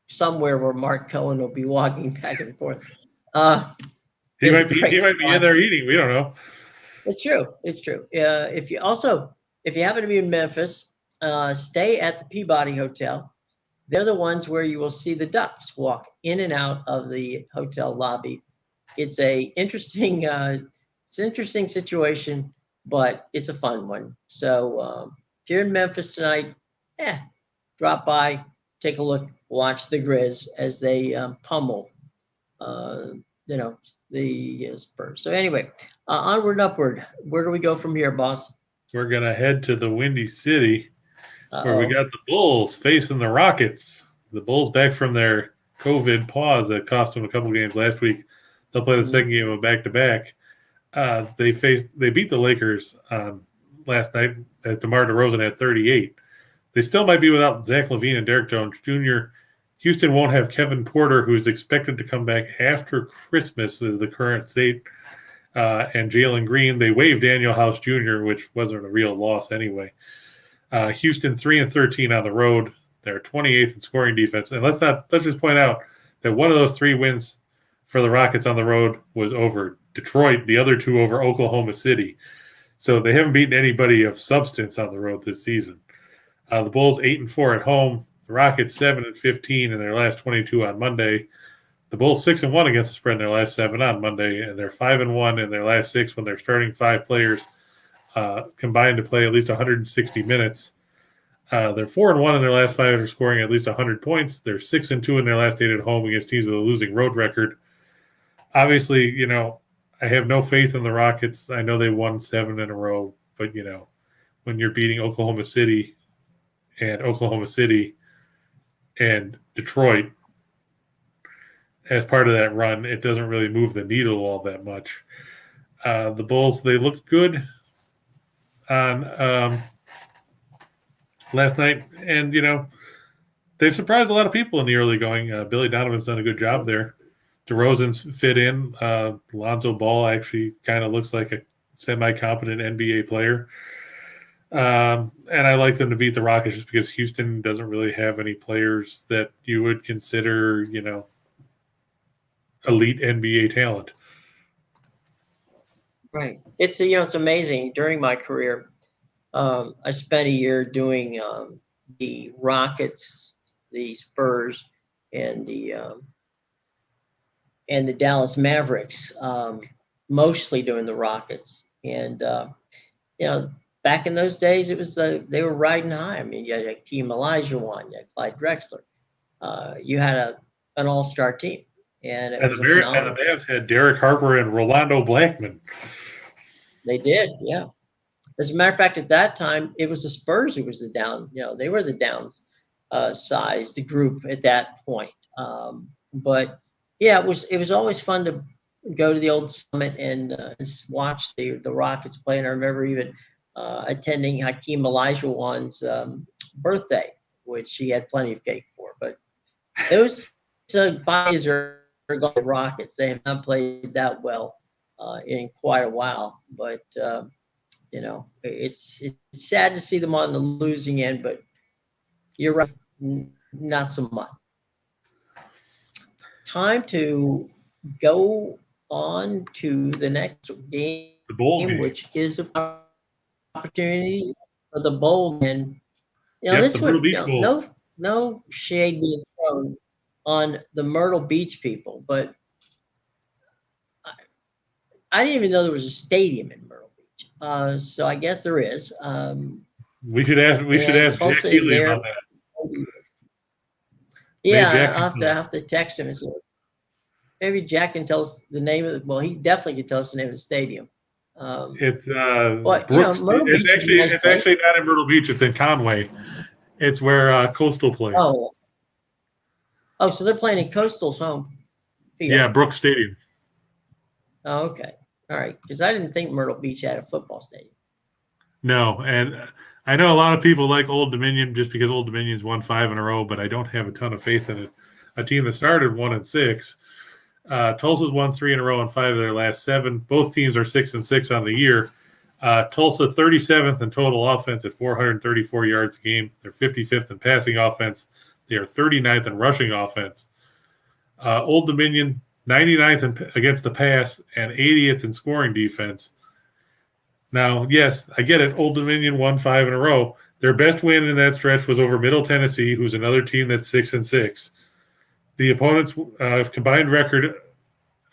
somewhere where Mark Cohen will be walking back and forth. He might be in there eating. We don't know. It's true. If you happen to be in Memphis, stay at the Peabody Hotel. They're the ones where you will see the Ducks walk in and out of the hotel lobby. It's an interesting situation, but it's a fun one. So if you're in Memphis tonight, drop by, take a look, watch the Grizz as they pummel, the Spurs. So anyway, onward and upward. Where do we go from here, boss? We're gonna head to the Windy City, where we got the Bulls facing the Rockets. The Bulls back from their COVID pause that cost them a couple games last week. They'll play the second game of back-to-back. They beat the Lakers last night as DeMar DeRozan had 38. They still might be without Zach LaVine and Derek Jones Jr. Houston won't have Kevin Porter, who's expected to come back after Christmas, is the current state, and Jalen Green. They waived Daniel House Jr., which wasn't a real loss anyway. Houston 3-13 on the road. They're 28th in scoring defense. And let's just point out that one of those 3 wins for the Rockets on the road was over Detroit, the other 2 over Oklahoma City. So they haven't beaten anybody of substance on the road this season. The Bulls 8-4 at home. The Rockets 7-15 in their last 22 on Monday. The Bulls 6-1 against the spread in their last 7 on Monday, and they're 5-1 in their last 6 when they're starting 5 players combined to play at least 160 minutes. They're 4-1 in their last 5 after scoring at least 100 points. They're 6-2 in their last 8 at home against teams with a losing road record. Obviously, I have no faith in the Rockets. I know they won 7 in a row, but when you're beating Oklahoma City and Detroit as part of that run, it doesn't really move the needle all that much. The Bulls, they looked good on last night, and they surprised a lot of people in the early going. Billy Donovan's done a good job there. DeRozan's fit in. Lonzo Ball actually kind of looks like a semi-competent NBA player. And I like them to beat the Rockets just because Houston doesn't really have any players that you would consider, elite NBA talent. Right. It's amazing. During my career, I spent a year doing the Rockets, the Spurs, and the Dallas Mavericks, mostly doing the Rockets. And back in those days, it was they were riding high. I mean, you had Hakeem Olajuwon, you had Clyde Drexler. You had an all-star team, and the Mavs had Derek Harper and Rolando Blackman. They did, yeah. As a matter of fact, at that time, it was the Spurs who was the down. They were the downsized group at that point. But yeah, it was always fun to go to the old Summit and watch the Rockets play. And I remember even attending Hakeem Olajuwon's birthday, which he had plenty of cake for. But those bodies are going to Rockets. They have not played that well in quite a while. But it's sad to see them on the losing end. But You're right. Not so much. Time to go on to the next game, The bowl game. which is an opportunity for the bowl. And Yep, this the Myrtle one, Beach Bowl. no shade being thrown on the Myrtle Beach people, but I didn't even know there was a stadium in Myrtle Beach. So I guess there is. We should ask Jack Tulsa is Healy there. about that. Yeah, Jack I'll have to text him and say, maybe Jack can tell us the name of it. Well, he definitely can tell us the name of the stadium. It's Brooks. Myrtle Beach it's actually not in Myrtle Beach. It's in Conway. It's where Coastal plays. Oh, so they're playing in Coastal's home field. Yeah, Brooks Stadium. Oh, okay. All right. Because I didn't think Myrtle Beach had a football stadium. No, and I know a lot of people like Old Dominion just because Old Dominion's won 5 in a row, but I don't have a ton of faith in it. A team that started 1-6. Tulsa's won 3 in a row and 5 of their last 7. Both teams are 6-6 on the year. Tulsa 37th in total offense at 434 yards a game. They're 55th in passing offense. They are 39th in rushing offense. Old Dominion 99th against the pass and 80th in scoring defense. Now, yes, I get it. Old Dominion won 5 in a row. Their best win in that stretch was over Middle Tennessee, who's another team that's 6-6. The opponents' combined record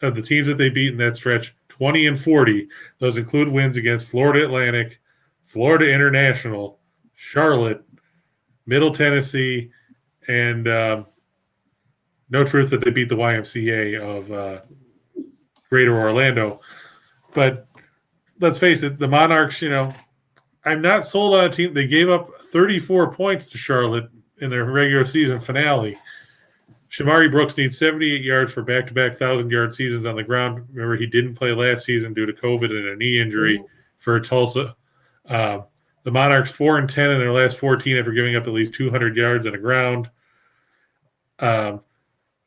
of the teams that they beat in that stretch, 20-40. Those include wins against Florida Atlantic, Florida International, Charlotte, Middle Tennessee, and no truth that they beat the YMCA of Greater Orlando. But let's face it, the Monarchs, I'm not sold on a team. They gave up 34 points to Charlotte in their regular season finale. Shamari Brooks needs 78 yards for back-to-back 1,000-yard seasons on the ground. Remember, he didn't play last season due to COVID and a knee injury for Tulsa. The Monarchs 4-10 in their last 14 after giving up at least 200 yards on the ground.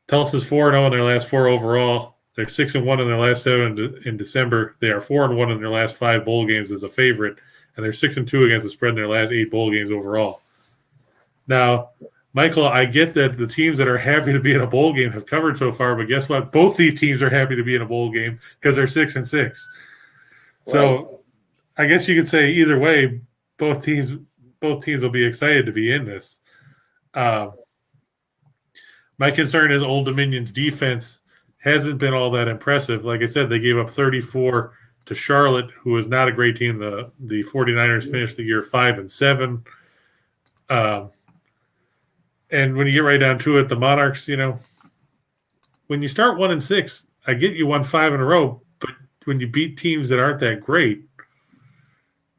Tulsa's 4-0 in their last 4 overall. They're 6-1 in their last 7 in December. They are 4-1 in their last 5 bowl games as a favorite, and they're 6-2 against the spread in their last 8 bowl games overall. Now, Michael, I get that the teams that are happy to be in a bowl game have covered so far, but guess what? Both these teams are happy to be in a bowl game because they're 6-6. So I guess you could say either way, both teams will be excited to be in this. My concern is Old Dominion's defense hasn't been all that impressive. Like I said, they gave up 34 to Charlotte, who is not a great team. The 49ers finished the year 5-7. And when you get right down to it, the Monarchs, when you start 1-6, I get you won 5 in a row, but when you beat teams that aren't that great,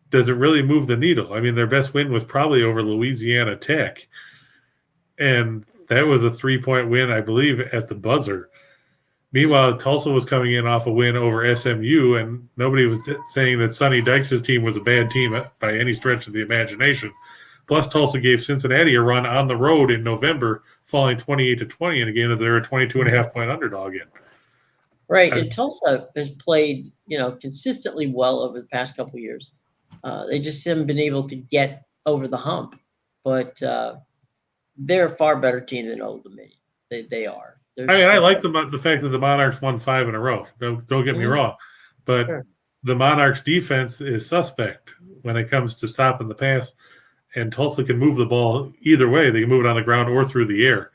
does it really move the needle? I mean, their best win was probably over Louisiana Tech, and that was a 3-point win, I believe, at the buzzer. Meanwhile, Tulsa was coming in off a win over SMU, and nobody was saying that Sonny Dykes' team was a bad team by any stretch of the imagination. Plus, Tulsa gave Cincinnati a run on the road in November, falling 28-20 in a game that they were a 22.5-point underdog in. Right, and Tulsa has played, consistently well over the past couple of years. They just haven't been able to get over the hump, but they're a far better team than Old Dominion. They are. I like the fact that the Monarchs won 5 in a row. Don't get me wrong, but the Monarchs' defense is suspect when it comes to stopping the pass. And Tulsa can move the ball either way. They can move it on the ground or through the air.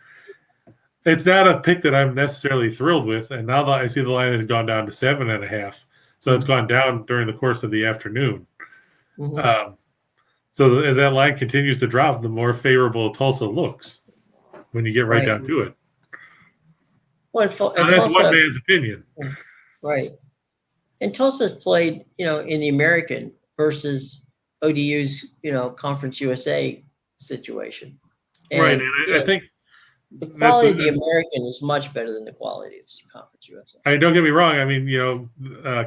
It's not a pick that I'm necessarily thrilled with. And now that I see the line has gone down to 7.5, so it's gone down during the course of the afternoon. So as that line continues to drop, the more favorable Tulsa looks when you get right down to it. Well, that's Tulsa, one man's opinion. Right. And Tulsa's played, in the American versus ODU's, Conference USA situation. And, right, and I think the quality of the American is much better than the quality of Conference USA. I mean, don't get me wrong. I mean,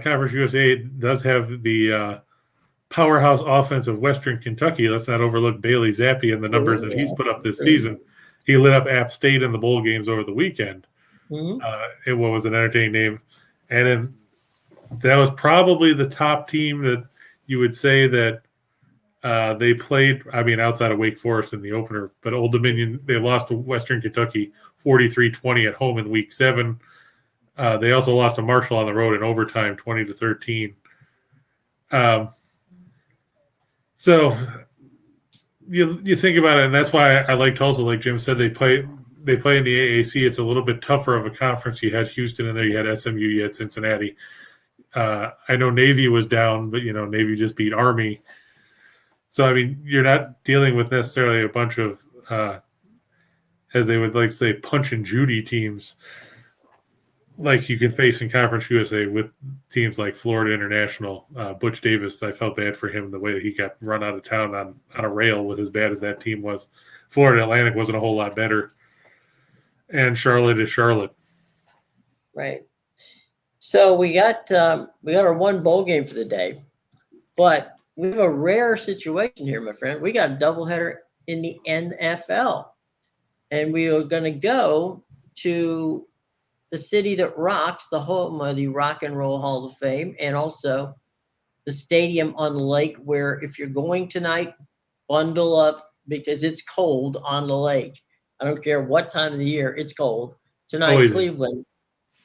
Conference USA does have the powerhouse offense of Western Kentucky. Let's not overlook Bailey Zappi and the numbers that he's put up this season. He lit up App State in the bowl games over the weekend. It was an entertaining name. And then that was probably the top team that you would say that They played, outside of Wake Forest in the opener, but Old Dominion, they lost to Western Kentucky 43-20 at home in week 7. They also lost to Marshall on the road in overtime, 20-13. So you think about it, and that's why I like Tulsa. Like Jim said, they play in the AAC. It's a little bit tougher of a conference. You had Houston in there, you had SMU, you had Cincinnati. I know Navy was down, but Navy just beat Army. So you're not dealing with necessarily a bunch of, as they would like to say, punch and Judy teams like you can face in Conference USA with teams like Florida International. Butch Davis, I felt bad for him the way that he got run out of town on a rail with as bad as that team was. Florida Atlantic wasn't a whole lot better. And Charlotte is Charlotte. Right. So we got our one bowl game for the day, but we have a rare situation here, my friend. We got a doubleheader in the NFL, and we are going to go to the city that rocks, the home of the Rock and Roll Hall of Fame, and also the stadium on the lake where if you're going tonight, bundle up because it's cold on the lake. I don't care what time of the year, it's cold. Tonight,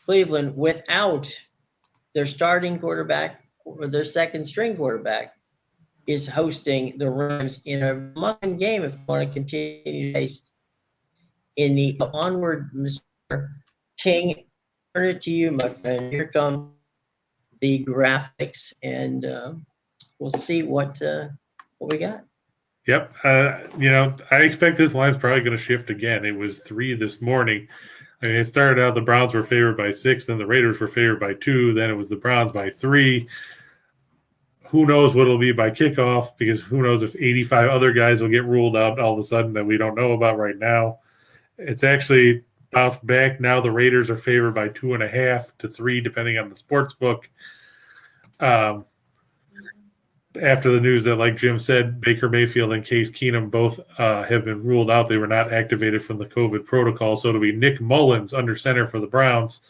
Cleveland, without their starting quarterback or their second string quarterback, is hosting the Rams in a must-win game if they want to continue to face in the onward, Mr. King. Turn it to you, my friend. Here come the graphics, and we'll see what we got. Yep. I expect this line's probably going to shift again. It was 3 this morning. It started out the Browns were favored by 6, then the Raiders were favored by 2, then it was the Browns by 3. Who knows what it'll be by kickoff, because who knows if 85 other guys will get ruled out all of a sudden that we don't know about right now. It's actually bounced back. Now the Raiders are favored by 2.5 to 3, depending on the sports book. After the news that, like Jim said, Baker Mayfield and Case Keenum both have been ruled out. They were not activated from the COVID protocol. So it'll be Nick Mullins under center for the Browns.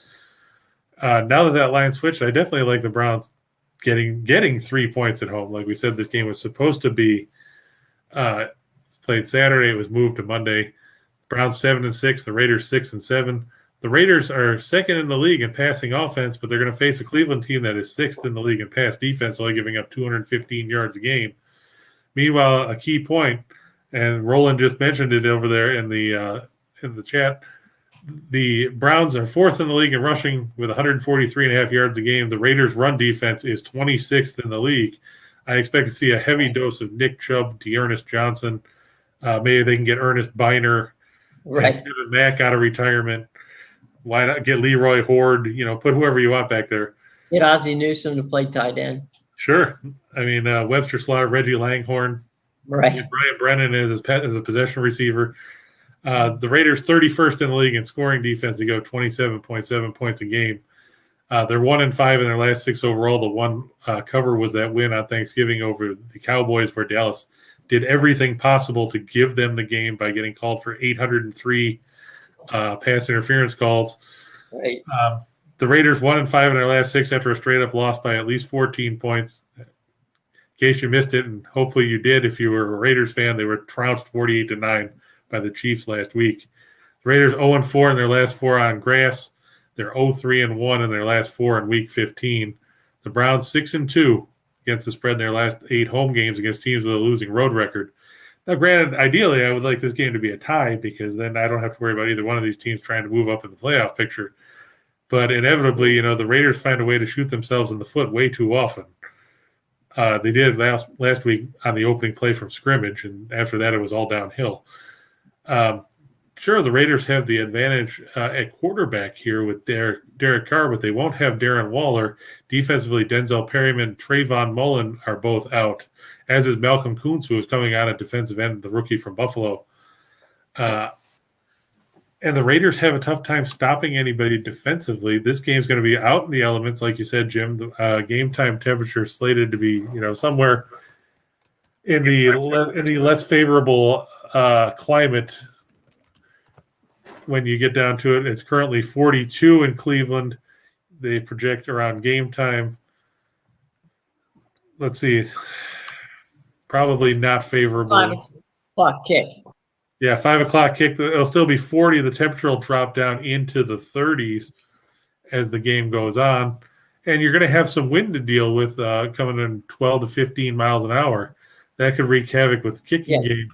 Now that line switched, I definitely like the Browns getting 3 points at home. Like we said, this game was supposed to be played Saturday. It was moved to Monday. Browns 7-6, the Raiders 6-7. The Raiders are second in the league in passing offense, but they're going to face a Cleveland team that is 6th in the league in pass defense, only giving up 215 yards a game. Meanwhile, a key point, and Roland just mentioned it over there in the chat, the Browns are 4th in the league in rushing with 143.5 yards a game. The Raiders' run defense is 26th in the league. I expect to see a heavy dose of Nick Chubb, Dearness Johnson. Maybe they can get Ernest Biner, right, Kevin Mack out of retirement. Why not get Leroy Horde? Put whoever you want back there. Get Ozzie Newsome to play tight end. Sure. Webster Slaughter, Reggie Langhorne. Right. Brian Brennan as a possession receiver. The Raiders 31st in the league in scoring defense. They go 27.7 points a game. They're 1-5 in their last 6 overall. The one cover was that win on Thanksgiving over the Cowboys, where Dallas did everything possible to give them the game by getting called for 803 pass interference calls. Right. The Raiders 1-5 in their last 6 after a straight-up loss by at least 14 points. In case you missed it, and hopefully you did if you were a Raiders fan, they were trounced 48-9 by the Chiefs last week. The Raiders 0-4 in their last 4 on grass. They're 0-3-1 in their last 4 in Week 15. The Browns 6-2 against the spread in their last 8 home games against teams with a losing road record. Now, granted, ideally, I would like this game to be a tie because then I don't have to worry about either one of these teams trying to move up in the playoff picture. But inevitably, the Raiders find a way to shoot themselves in the foot way too often. They did last week on the opening play from scrimmage, and after that, it was all downhill. Sure, the Raiders have the advantage at quarterback here with Derek Carr, but they won't have Darren Waller. Defensively, Denzel Perryman, Trayvon Mullen are both out, as is Malcolm Kuntz, who is coming on at defensive end, the rookie from Buffalo. And the Raiders have a tough time stopping anybody defensively. This game's going to be out in the elements, like you said, Jim. The game time temperature slated to be, somewhere in the less favorable climate. When you get down to it, it's currently 42 in Cleveland. They project around game time. Let's see. probably not favorable. 5 o'clock kick. Yeah, 5 o'clock kick. It'll still be 40. The temperature will drop down into the 30s as the game goes on. And you're going to have some wind to deal with coming in 12 to 15 miles an hour. That could wreak havoc with the kicking game.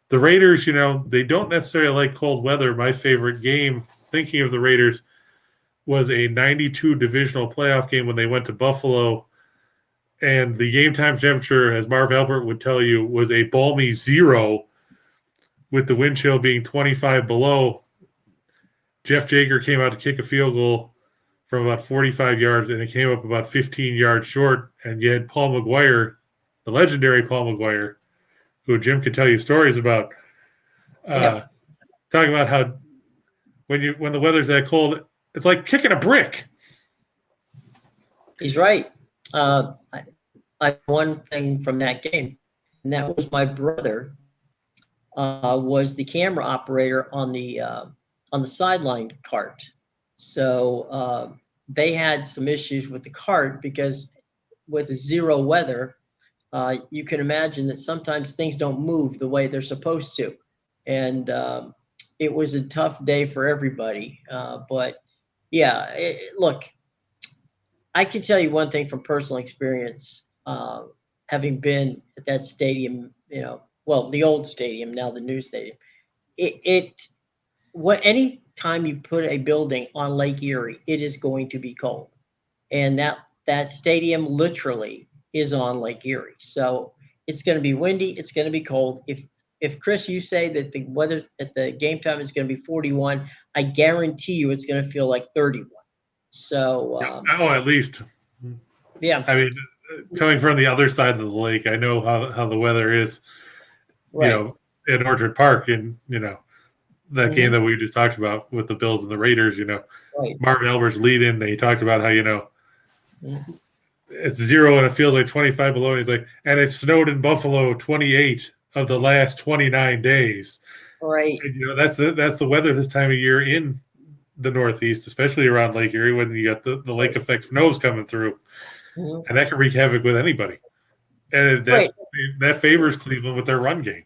The Raiders, they don't necessarily like cold weather. My favorite game, thinking of the Raiders, was a 92 divisional playoff game when they went to Buffalo. And the game time temperature, as Marv Albert would tell you, was a balmy 0 with the wind chill being 25 below. Jeff Jager came out to kick a field goal from about 45 yards, and it came up about 15 yards short. And you had Paul McGuire, the legendary Paul McGuire, who Jim could tell you stories about, talking about how when the weather's that cold, it's like kicking a brick. He's right. I one thing from that game, and that was my brother was the camera operator on the sideline cart. So they had some issues with the cart because with the 0 weather, you can imagine that sometimes things don't move the way they're supposed to. And it was a tough day for everybody. But yeah, look, I can tell you one thing from personal experience, having been at that stadium, the old stadium, now the new stadium. Any time you put a building on Lake Erie, it is going to be cold, and that stadium literally is on Lake Erie, so it's going to be windy. It's going to be cold. If Chris, you say that the weather at the game time is going to be 41, I guarantee you it's going to feel like 31. So at least. Yeah. I mean, coming from the other side of the lake, I know how the weather is. Right. In Orchard Park, and that game that we just talked about with the Bills and the Raiders. Right. Marvin Albert's lead in. He talked about how it's 0 and it feels like 25 below. And he's like, and it snowed in Buffalo 28 of the last 29 days. Right. And, that's the weather this time of year in the Northeast, especially around Lake Erie, when you got the lake effect snows coming through, and that can wreak havoc with anybody. And that favors Cleveland with their run game.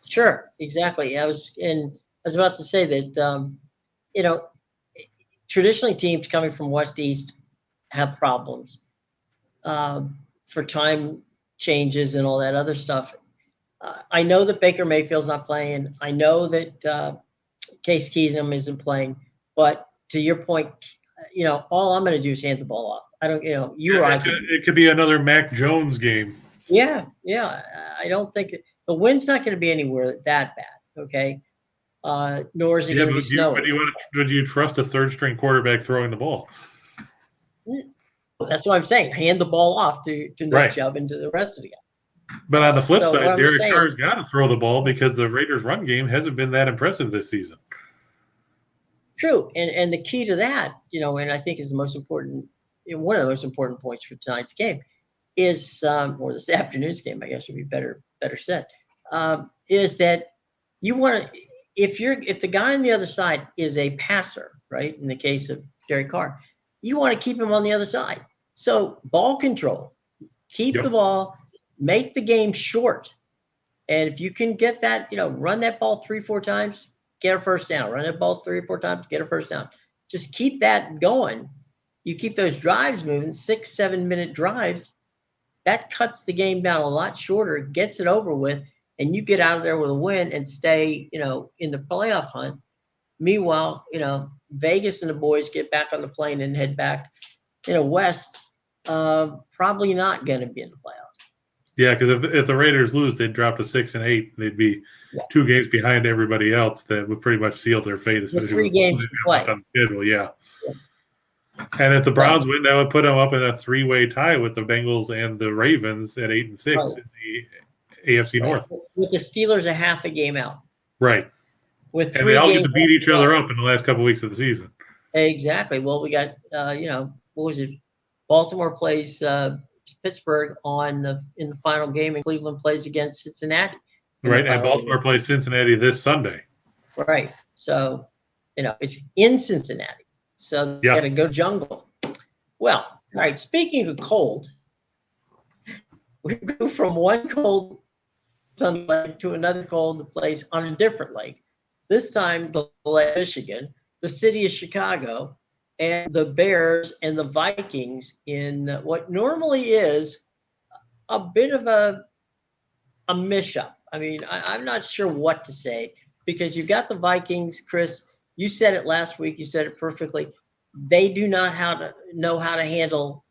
Sure, exactly. I was about to say that traditionally teams coming from West East have problems for time changes and all that other stuff. I know that Baker Mayfield's not playing. I know that Case Keenum isn't playing. But to your point, all I'm going to do is hand the ball off. I don't, it could be another Mac Jones game. Yeah. I don't think the wind's not going to be anywhere that bad. Okay. Nor is it going to be snowing. Would you trust a third-string quarterback throwing the ball? That's what I'm saying. Hand the ball off to Nick Chubb and to the rest of the guys. But on the flip side, Derek Carr's got to throw the ball because the Raiders' run game hasn't been that impressive this season. True, and the key to that, and I think is the most important, one of the most important points for tonight's game is, or this afternoon's game, I guess would be better said, is that you want to, if the guy on the other side is a passer, right? In the case of Derek Carr, you want to keep him on the other side. So ball control, keep the ball, make the game short, and if you can get that, run that ball 3-4 times. Get a first down. Run that ball 3 or 4 times, get a first down. Just keep that going. You keep those drives moving, 6-7 minute drives. That cuts the game down a lot shorter, gets it over with, and you get out of there with a win and stay, in the playoff hunt. Meanwhile, Vegas and the boys get back on the plane and head back, west. Probably not going to be in the playoffs. Yeah, because if the Raiders lose, they'd drop to 6 and 8. They'd be 2 games behind everybody else. That would pretty much seal their fate. With 3 games to play on the schedule. Yeah. And if the Browns win, that would put them up in a 3-way tie with the Bengals and the Ravens at 8 and 6 in the AFC North. With the Steelers a half a game out. Right. And they all get to beat each other up in the last couple of weeks of the season. Exactly. Well, we got what was it? Baltimore plays Pittsburgh in the final game, and Cleveland plays against Cincinnati. Right, and Baltimore plays Cincinnati this Sunday. Right. So, it's in Cincinnati. So they got to go jungle. Well, all right, speaking of cold, we go from one cold on leg to another cold place on a different lake. This time, the lake Michigan, the city of Chicago, and the Bears and the Vikings in what normally is a bit of a mishup. I mean, I'm not sure what to say because you've got the Vikings, Chris. You said it last week. You said it perfectly. They do not know how to handle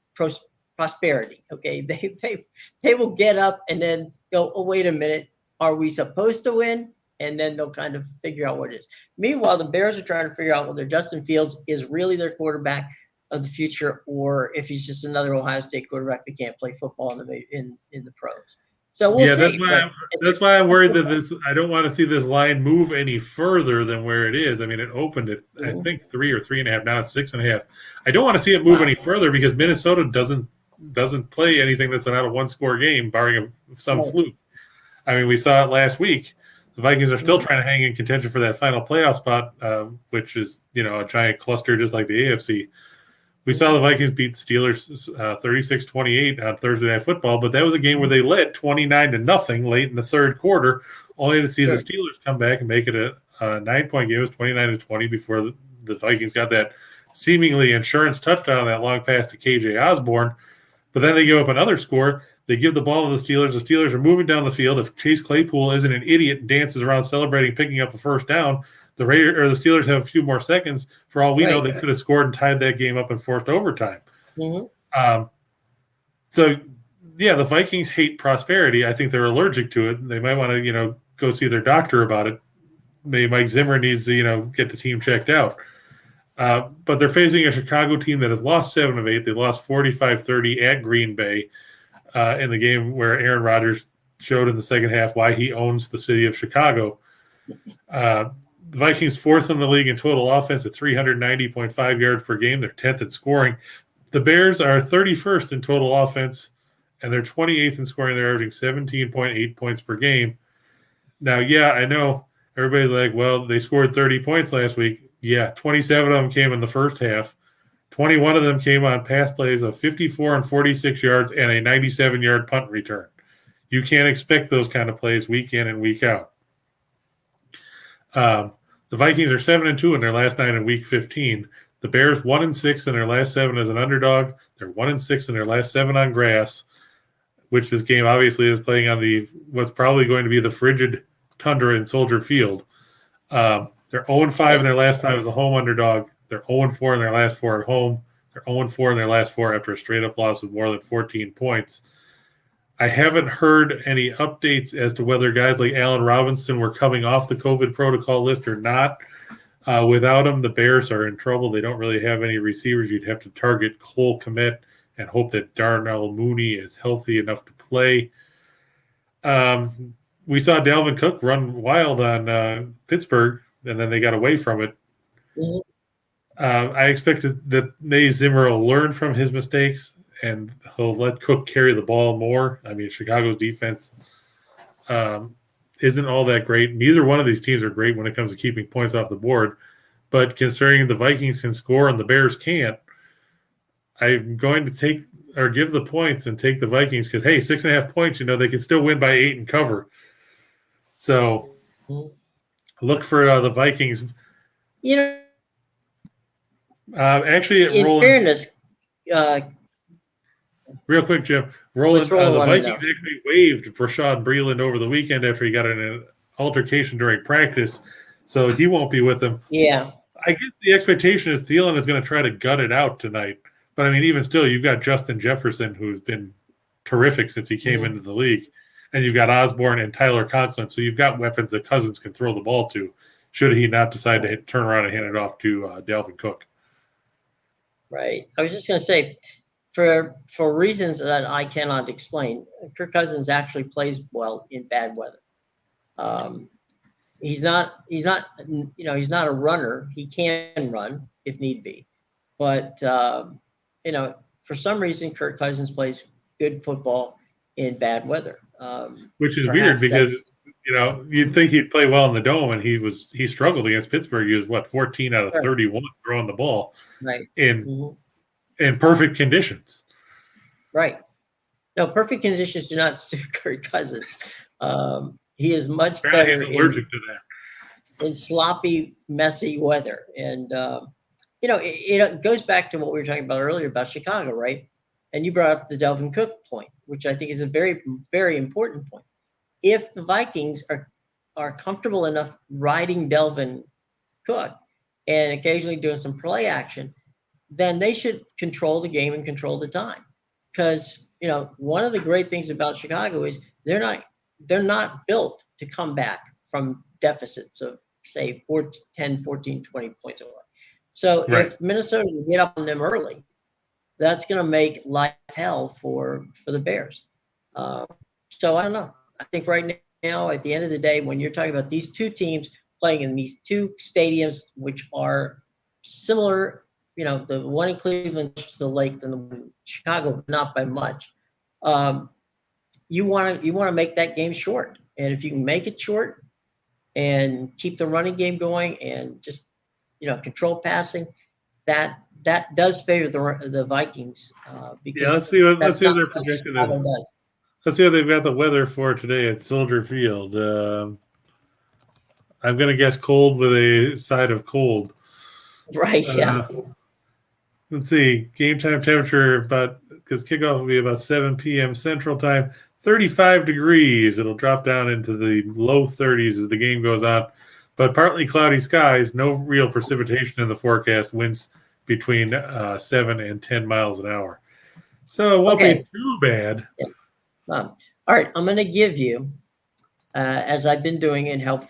prosperity. Okay, they will get up and then go, oh, wait a minute, are we supposed to win? And then they'll kind of figure out what it is. Meanwhile, the Bears are trying to figure out whether Justin Fields is really their quarterback of the future or if he's just another Ohio State quarterback that can't play football in the pros. So we'll see. That's why I'm worried that I don't want to see this line move any further than where it is. I mean, it opened at I think 3 or 3.5. Now it's 6.5. I don't want to see it move any further because Minnesota doesn't play anything that's not a one-score game, barring some fluke. I mean, we saw it last week. The Vikings are still trying to hang in contention for that final playoff spot, which is a giant cluster just like the AFC. We saw the Vikings beat the Steelers 36-28 on Thursday Night Football, but that was a game where they led 29-0 late in the third quarter, only to see the Steelers come back and make it a 9-point game. It was 29-20 before the Vikings got that seemingly insurance touchdown on that long pass to KJ Osborne. But then they give up another score. They give the ball to the Steelers. The Steelers are moving down the field. If Chase Claypool isn't an idiot and dances around celebrating picking up a first down, the Steelers have a few more seconds. For all we know, they could have scored and tied that game up and forced overtime. So, the Vikings hate prosperity. I think they're allergic to it. They might want to, go see their doctor about it. Maybe Mike Zimmer needs to, get the team checked out. But they're facing a Chicago team that has lost 7 of 8. They lost 45-30 at Green Bay in the game where Aaron Rodgers showed in the second half why he owns the city of Chicago. The Vikings 4th in the league in total offense at 390.5 yards per game. They're 10th in scoring. The Bears are 31st in total offense, and they're 28th in scoring. They're averaging 17.8 points per game. Now, I know everybody's like, well, they scored 30 points last week. 27 of them came in the first half. 21 of them came on pass plays of 54 and 46 yards and a 97-yard punt return. You can't expect those kind of plays week in and week out. The Vikings are 7-2 in their last 9 in Week 15. The Bears 1-6 in their last 7 as an underdog. They're 1-6 in their last 7 on grass, which this game obviously is playing on what's probably going to be the frigid tundra in Soldier Field. They're 0-5 in their last 5 as a home underdog. They're 0-4 in their last 4 at home. They're 0-4 in their last 4 after a straight-up loss of more than 14 points. I haven't heard any updates as to whether guys like Allen Robinson were coming off the COVID protocol list or not. Without him, the Bears are in trouble. They don't really have any receivers. You'd have to target Cole Kmet and hope that Darnell Mooney is healthy enough to play. We saw Dalvin Cook run wild on Pittsburgh, and then they got away from it. I expect that Nate Zimmer will learn from his mistakes, and he'll let Cook carry the ball more. I mean, Chicago's defense isn't all that great. Neither one of these teams are great when it comes to keeping points off the board. But considering the Vikings can score and the Bears can't, I'm going to give the points and take the Vikings because, hey, 6.5 points, they can still win by 8 and cover. So look for the Vikings. Actually, in fairness, real quick, Jim. The Vikings actually waived Rashad Breeland over the weekend after he got in an altercation during practice, so he won't be with them. Yeah. I guess the expectation is Thielen is going to try to gut it out tonight. But, I mean, even still, you've got Justin Jefferson, who's been terrific since he came into the league, and you've got Osborne and Tyler Conklin, so you've got weapons that Cousins can throw the ball to should he not decide to turn around and hand it off to Dalvin Cook. Right. I was just going to say, for reasons that I cannot explain, Kirk Cousins actually plays well in bad weather. He's not a runner. He can run if need be, but for some reason, Kirk Cousins plays good football in bad weather. Which is weird because you'd think he'd play well in the dome, and he struggled against Pittsburgh. He was 14 out of 31 throwing the ball, in perfect conditions. Right. No, perfect conditions do not suit Kirk Cousins. He is much Apparently better he's allergic to that. in sloppy, messy weather. And, it goes back to what we were talking about earlier about Chicago, right? And you brought up the Delvin Cook point, which I think is a very, very important point. If the Vikings are comfortable enough riding Delvin Cook and occasionally doing some play action, then they should control the game and control the time. Because, one of the great things about Chicago is they're not built to come back from deficits of, say, 10, 14, 20 points away. So Right. if Minnesota can get up on them early, that's going to make life hell for the Bears. So I don't know. I think right now, at the end of the day, when you're talking about these two teams playing in these two stadiums, which are similar, the one in Cleveland to the lake and the one in Chicago, not by much. You want to make that game short, and if you can make it short and keep the running game going and just control passing, that does favor the Vikings. Because let's see what they're something projecting. Chicago does. Let's see what they've got the weather for today at Soldier Field. I'm going to guess cold with a side of cold. Right, yeah. Let's see. Game time temperature, because kickoff will be about 7 p.m. Central Time, 35 degrees. It'll drop down into the low 30s as the game goes on. But partly cloudy skies, no real precipitation in the forecast, winds between 7 and 10 miles an hour. So it won't be too bad. Yeah. All right, I'm going to give you, as I've been doing in help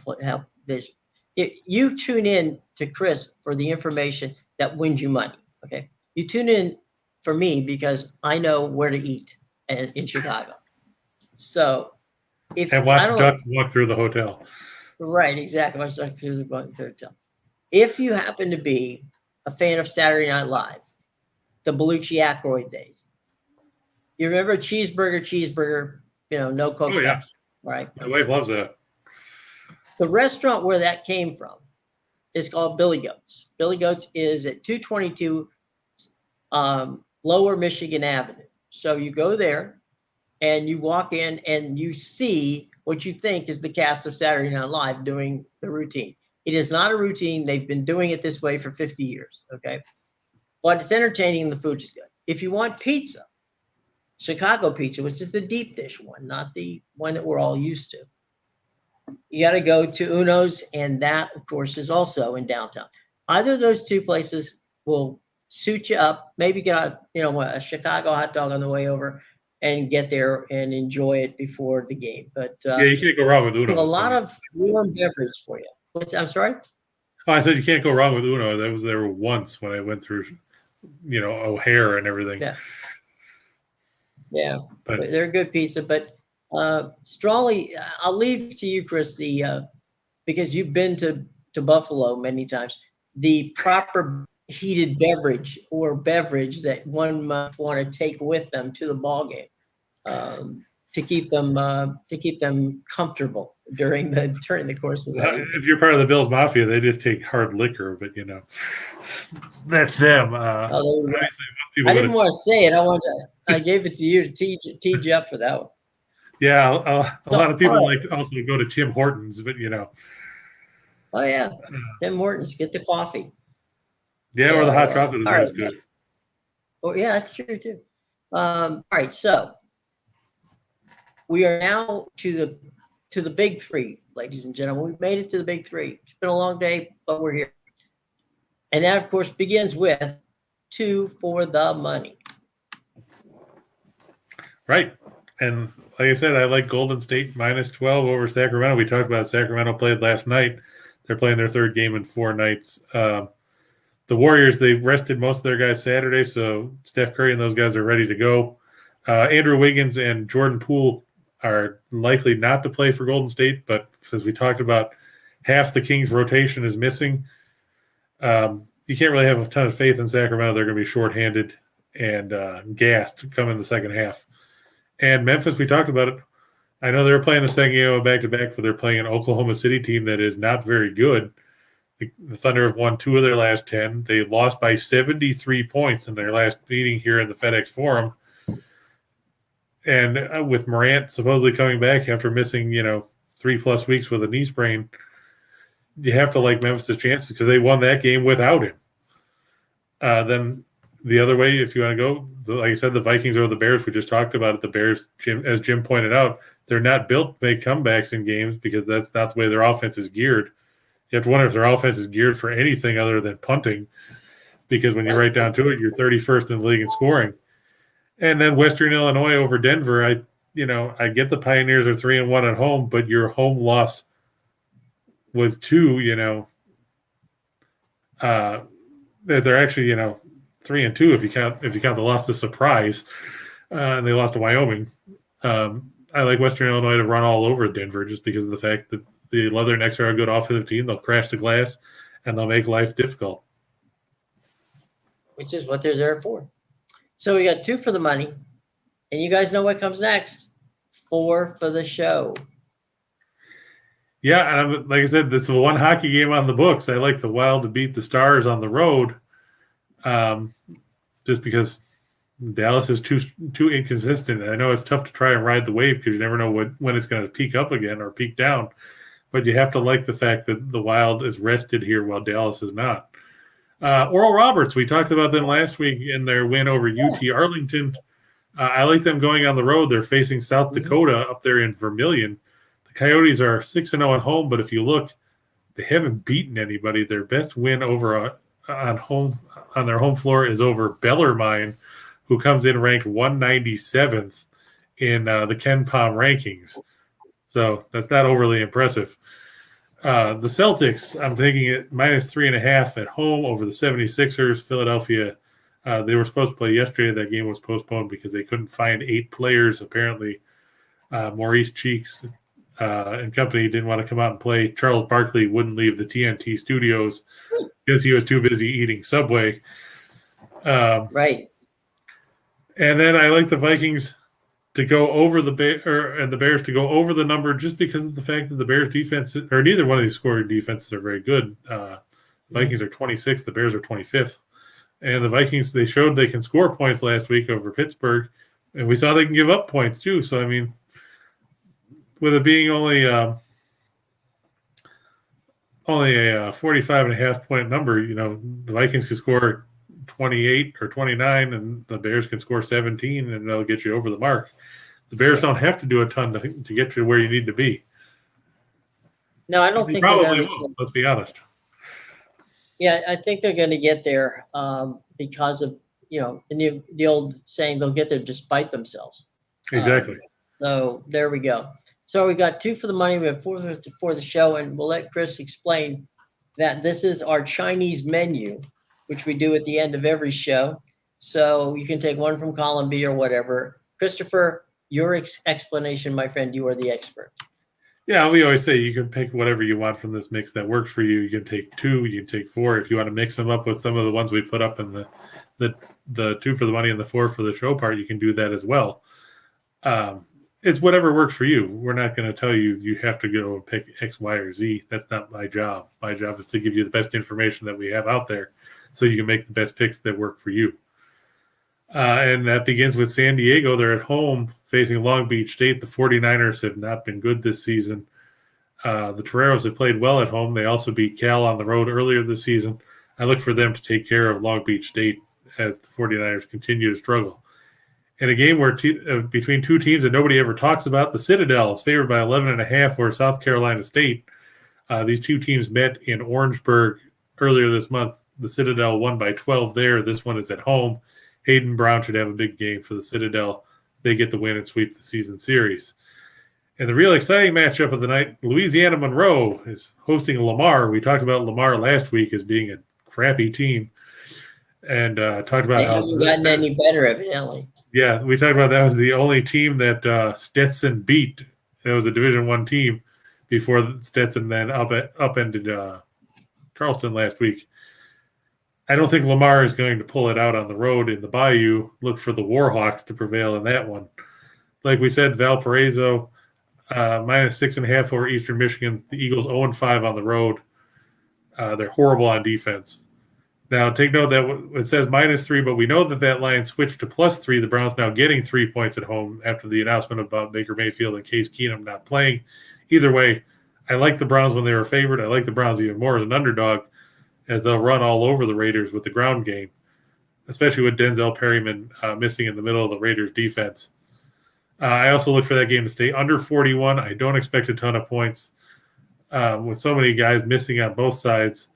this, you tune in to Chris for the information that wins you money. Okay, you tune in for me because I know where to eat in Chicago. So if and watch ducks walk through the hotel. Right, exactly. Watch ducks through the hotel. If you happen to be a fan of Saturday Night Live, the Belushi Aykroyd days. You remember cheeseburger, no Coke cups, right? My wife loves that. The restaurant where that came from is called Billy Goat's. Billy Goat's is at 222 Lower Michigan Avenue. So you go there and you walk in and you see what you think is the cast of Saturday Night Live doing the routine. It is not a routine. They've been doing it this way for 50 years, okay? But it's entertaining and the food is good. If you want pizza, Chicago pizza, which is the deep dish one, not the one that we're all used to, you got to go to Uno's, and that, of course, is also in downtown. Either of those two places will suit you up. Maybe get a Chicago hot dog on the way over and get there and enjoy it before the game. But you can't go wrong with Uno. A lot of warm beverage for you. I'm sorry? Oh, I said you can't go wrong with Uno. I was there once when I went through, O'Hare and everything. Yeah, but they're a good pizza. But strongly, I'll leave to you, Chris, because you've been to Buffalo many times, the proper heated beverage or beverage that one might want to take with them to the ball game to keep them comfortable during the course of the game. If you're part of the Bills Mafia, they just take hard liquor, but that's them. I didn't want to say it. I gave it to you to tease you up for that one. Yeah, a lot of people like to also go to Tim Hortons, but Oh yeah, Tim Hortons, get the coffee. Yeah, or the hot chocolate is always good. Oh yeah, that's true too. All right, so we are now to the big three, ladies and gentlemen. We've made it to the big three. It's been a long day, but we're here. And that, of course, begins with 2 for the money. Right. And like I said, I like Golden State -12 over Sacramento. We talked about Sacramento played last night. They're playing their third game in 4 nights. The Warriors, they rested most of their guys Saturday, so Steph Curry and those guys are ready to go. Andrew Wiggins and Jordan Poole are likely not to play for Golden State, but as we talked about, half the Kings rotation is missing. You can't really have a ton of faith in Sacramento. They're going to be shorthanded and gassed come in the second half. And Memphis, we talked about it. I know they're playing the second game back-to-back, but they're playing an Oklahoma City team that is not very good. The Thunder have won 2 of their last 10. They lost by 73 points in their last meeting here in the FedEx Forum. And with Morant supposedly coming back after missing, 3+ weeks with a knee sprain, you have to like Memphis' chances because they won that game without him. Then the other way, if you want to go, like I said, the Vikings or the Bears, we just talked about it. The Bears, as Jim pointed out, they're not built to make comebacks in games because that's not the way their offense is geared. You have to wonder if their offense is geared for anything other than punting, because when you write down to it, you're 31st in the league in scoring. And then Western Illinois over Denver, I get the Pioneers are 3-1 at home, but your home loss was 2, they're actually, 3-2 if you count the loss of surprise, and they lost to Wyoming. I like Western Illinois to run all over Denver just because of the fact that the Leathernecks are a good offensive team. They'll crash the glass and they'll make life difficult, which is what they're there for. So we got 2 for the money, and you guys know what comes next. 4 for the show. Yeah, and like I said, this is the one hockey game on the books. I like the Wild to beat the Stars on the road, just because Dallas is too inconsistent. I know it's tough to try and ride the wave because you never know when it's going to peak up again or peak down, but you have to like the fact that the Wild is rested here while Dallas is not. Oral Roberts, we talked about them last week in their win over UT Arlington. I like them going on the road. They're facing South Dakota up there in Vermilion. The Coyotes are 6-0 at home, but if you look, they haven't beaten anybody. Their best win over on their home floor is over Bellarmine, who comes in ranked 197th in the Ken Palm rankings. So that's not overly impressive. The Celtics, I'm taking it -3.5 at home over the 76ers. Philadelphia, they were supposed to play yesterday. That game was postponed because they couldn't find 8 players. Apparently, Maurice Cheeks and company didn't want to come out and play. Charles Barkley wouldn't leave the TNT studios because he was too busy eating Subway. Right. And then I like the Vikings to go over the Bears to go over the number just because of the fact that the Bears defense, or neither one of these scoring defenses are very good. The Vikings are 26th, the Bears are 25th. And the Vikings, they showed they can score points last week over Pittsburgh, and we saw they can give up points too. So, I mean, with it being only a 45.5 point number, the Vikings can score 28 or 29, and the Bears can score 17, and they'll get you over the mark. The Bears don't have to do a ton to get you where you need to be. No, I don't think they probably won't. Let's be honest. Yeah, I think they're going to get there because of in the old saying, they'll get there despite themselves. Exactly. So there we go. So we got 2 for the money. We have 4 for the show, and we'll let Chris explain that this is our Chinese menu, which we do at the end of every show. So you can take one from column B or whatever. Christopher, your explanation, my friend, you are the expert. Yeah, we always say you can pick whatever you want from this mix that works for you. You can take 2, you can take 4. If you want to mix them up with some of the ones we put up in the 2 for the money and the 4 for the show part, you can do that as well. It's whatever works for you. We're not going to tell you have to go and pick X, Y, or Z. That's not my job. My job is to give you the best information that we have out there so you can make the best picks that work for you. And that begins with San Diego. They're at home facing Long Beach State. The 49ers have not been good this season. The Toreros have played well at home. They also beat Cal on the road earlier this season. I look for them to take care of Long Beach State as the 49ers continue to struggle. In a game where between 2 teams that nobody ever talks about, the Citadel is favored by 11.5 over South Carolina State. These 2 teams met in Orangeburg earlier this month. The Citadel won by 12 there. This one is at home. Hayden Brown should have a big game for the Citadel. They get the win and sweep the season series. And the real exciting matchup of the night, Louisiana Monroe is hosting Lamar. We talked about Lamar last week as being a crappy team, and talked about how they haven't gotten any better, evidently. Yeah, we talked about that was the only team that Stetson beat. It was a Division I team before Stetson then upended Charleston last week. I don't think Lamar is going to pull it out on the road in the Bayou. Look for the Warhawks to prevail in that one. Like we said, Valparaiso -6.5 over Eastern Michigan. The Eagles 0-5 on the road. They're horrible on defense. Now, take note that it says -3, but we know that line switched to +3. The Browns now getting 3 points at home after the announcement about Baker Mayfield and Case Keenum not playing. Either way, I like the Browns when they were favored. I like the Browns even more as an underdog, as they'll run all over the Raiders with the ground game, especially with Denzel Perryman missing in the middle of the Raiders' defense. I also look for that game to stay under 41. I don't expect a ton of points. With so many guys missing on both sides,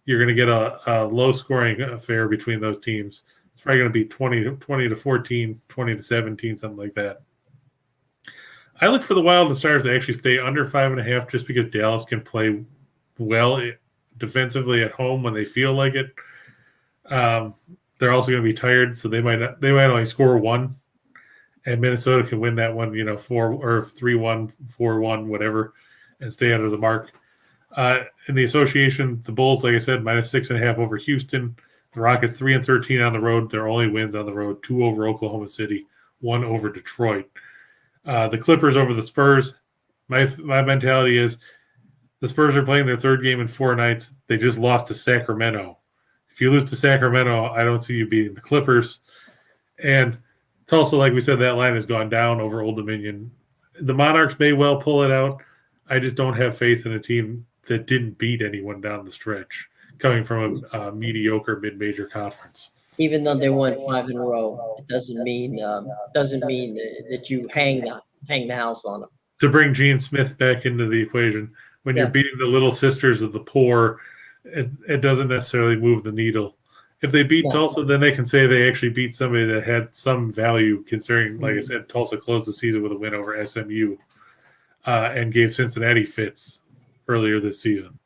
you're going to get a low-scoring affair between those teams. It's probably going to be 20 to 14, 20 to 17, something like that. I look for the Wild and Stars to actually stay under 5.5 just because Dallas can play well defensively at home when they feel like it. They're also going to be tired, so they might only score 1, and Minnesota can win that one, 4 or 3-1, 4-1, whatever, and stay under the mark. In the association, the Bulls, like I said, -6.5 over Houston. The Rockets 3-13 on the road. Their only wins on the road: 2 over Oklahoma City, 1 over Detroit. The Clippers over the Spurs. My mentality is the Spurs are playing their 3rd game in 4 nights. They just lost to Sacramento. If you lose to Sacramento, I don't see you beating the Clippers. And Tulsa, like we said, that line has gone down over Old Dominion. The Monarchs may well pull it out. I just don't have faith in a team that didn't beat anyone down the stretch, coming from a mediocre mid-major conference. Even though they won 5 in a row, it doesn't mean that you hang the house on them. To bring Gene Smith back into the equation, when you're beating the little sisters of the poor, it doesn't necessarily move the needle. If they beat Tulsa, then they can say they actually beat somebody that had some value, considering, like I said, Tulsa closed the season with a win over SMU and gave Cincinnati fits earlier this season.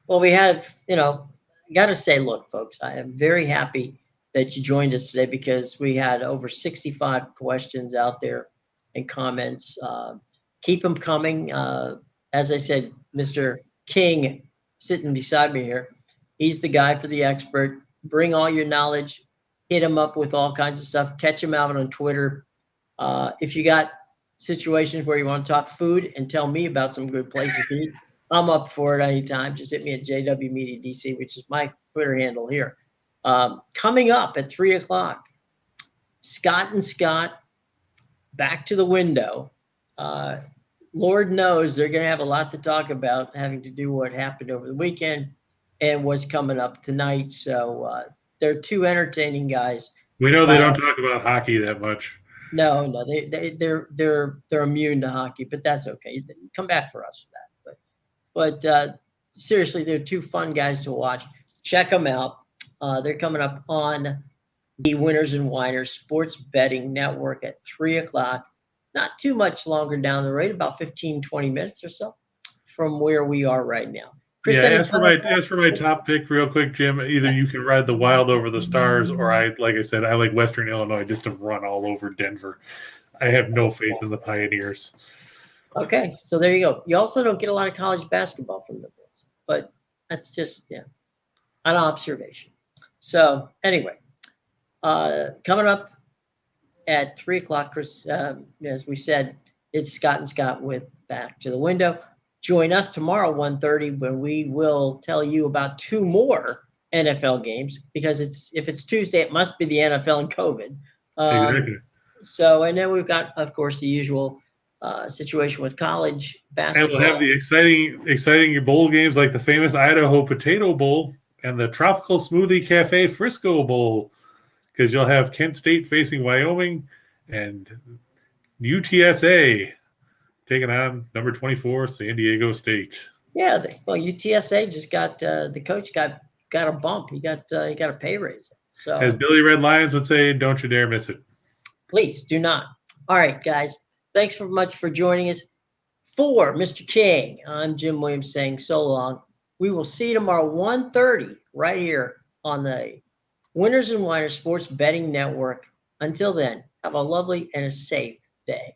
Well, we had, got to say, look, folks, I am very happy that you joined us today because we had over 65 questions out there and comments. Keep them coming. As I said, Mr. King sitting beside me here, he's the guy for the expert. Bring all your knowledge, hit him up with all kinds of stuff, catch him out on Twitter. If you got situations where you want to talk food and tell me about some good places to eat, I'm up for it anytime. Just hit me at JW Media DC, which is my Twitter handle here. Coming up at 3 o'clock, Scott and Scott back to the window. Lord knows they're going to have a lot to talk about, having to do what happened over the weekend and what's coming up tonight. So they're 2 entertaining guys. We know they don't talk about hockey that much. No, they're immune to hockey, but that's okay. You come back for us for that. But seriously, they're 2 fun guys to watch. Check them out. They're coming up on the Whiners and Whiners Sports Betting Network at 3 o'clock. Not too much longer down the road, about 15, 20 minutes or so from where we are right now. Chris, as for my top pick, real quick, Jim, either you can ride the Wild over the Stars, or I like Western Illinois just to run all over Denver. I have no faith in the Pioneers. Okay, so there you go. You also don't get a lot of college basketball from the Bulls, but that's just an observation. So anyway, coming up at 3 o'clock, Chris, as we said, it's Scott and Scott with Back to the Window. Join us tomorrow, 1:30, when we will tell you about 2 more NFL games, because if it's Tuesday, it must be the NFL and COVID. Exactly. So, and then we've got, of course, the usual situation with college basketball. And we'll have the exciting bowl games like the famous Idaho Potato Bowl and the Tropical Smoothie Cafe Frisco Bowl, because you'll have Kent State facing Wyoming and UTSA taking on number 24 San Diego State. Yeah, UTSA just got the coach got a bump. He got a pay raise. So, as Billy Red Lions would say, don't you dare miss it. Please do not. All right, guys. Thanks so much for joining us. For Mr. King, I'm Jim Williams saying so long. We will see you tomorrow, 1:30, right here on the Whiners and Whiners Sports Betting Network. Until then, have a lovely and a safe day.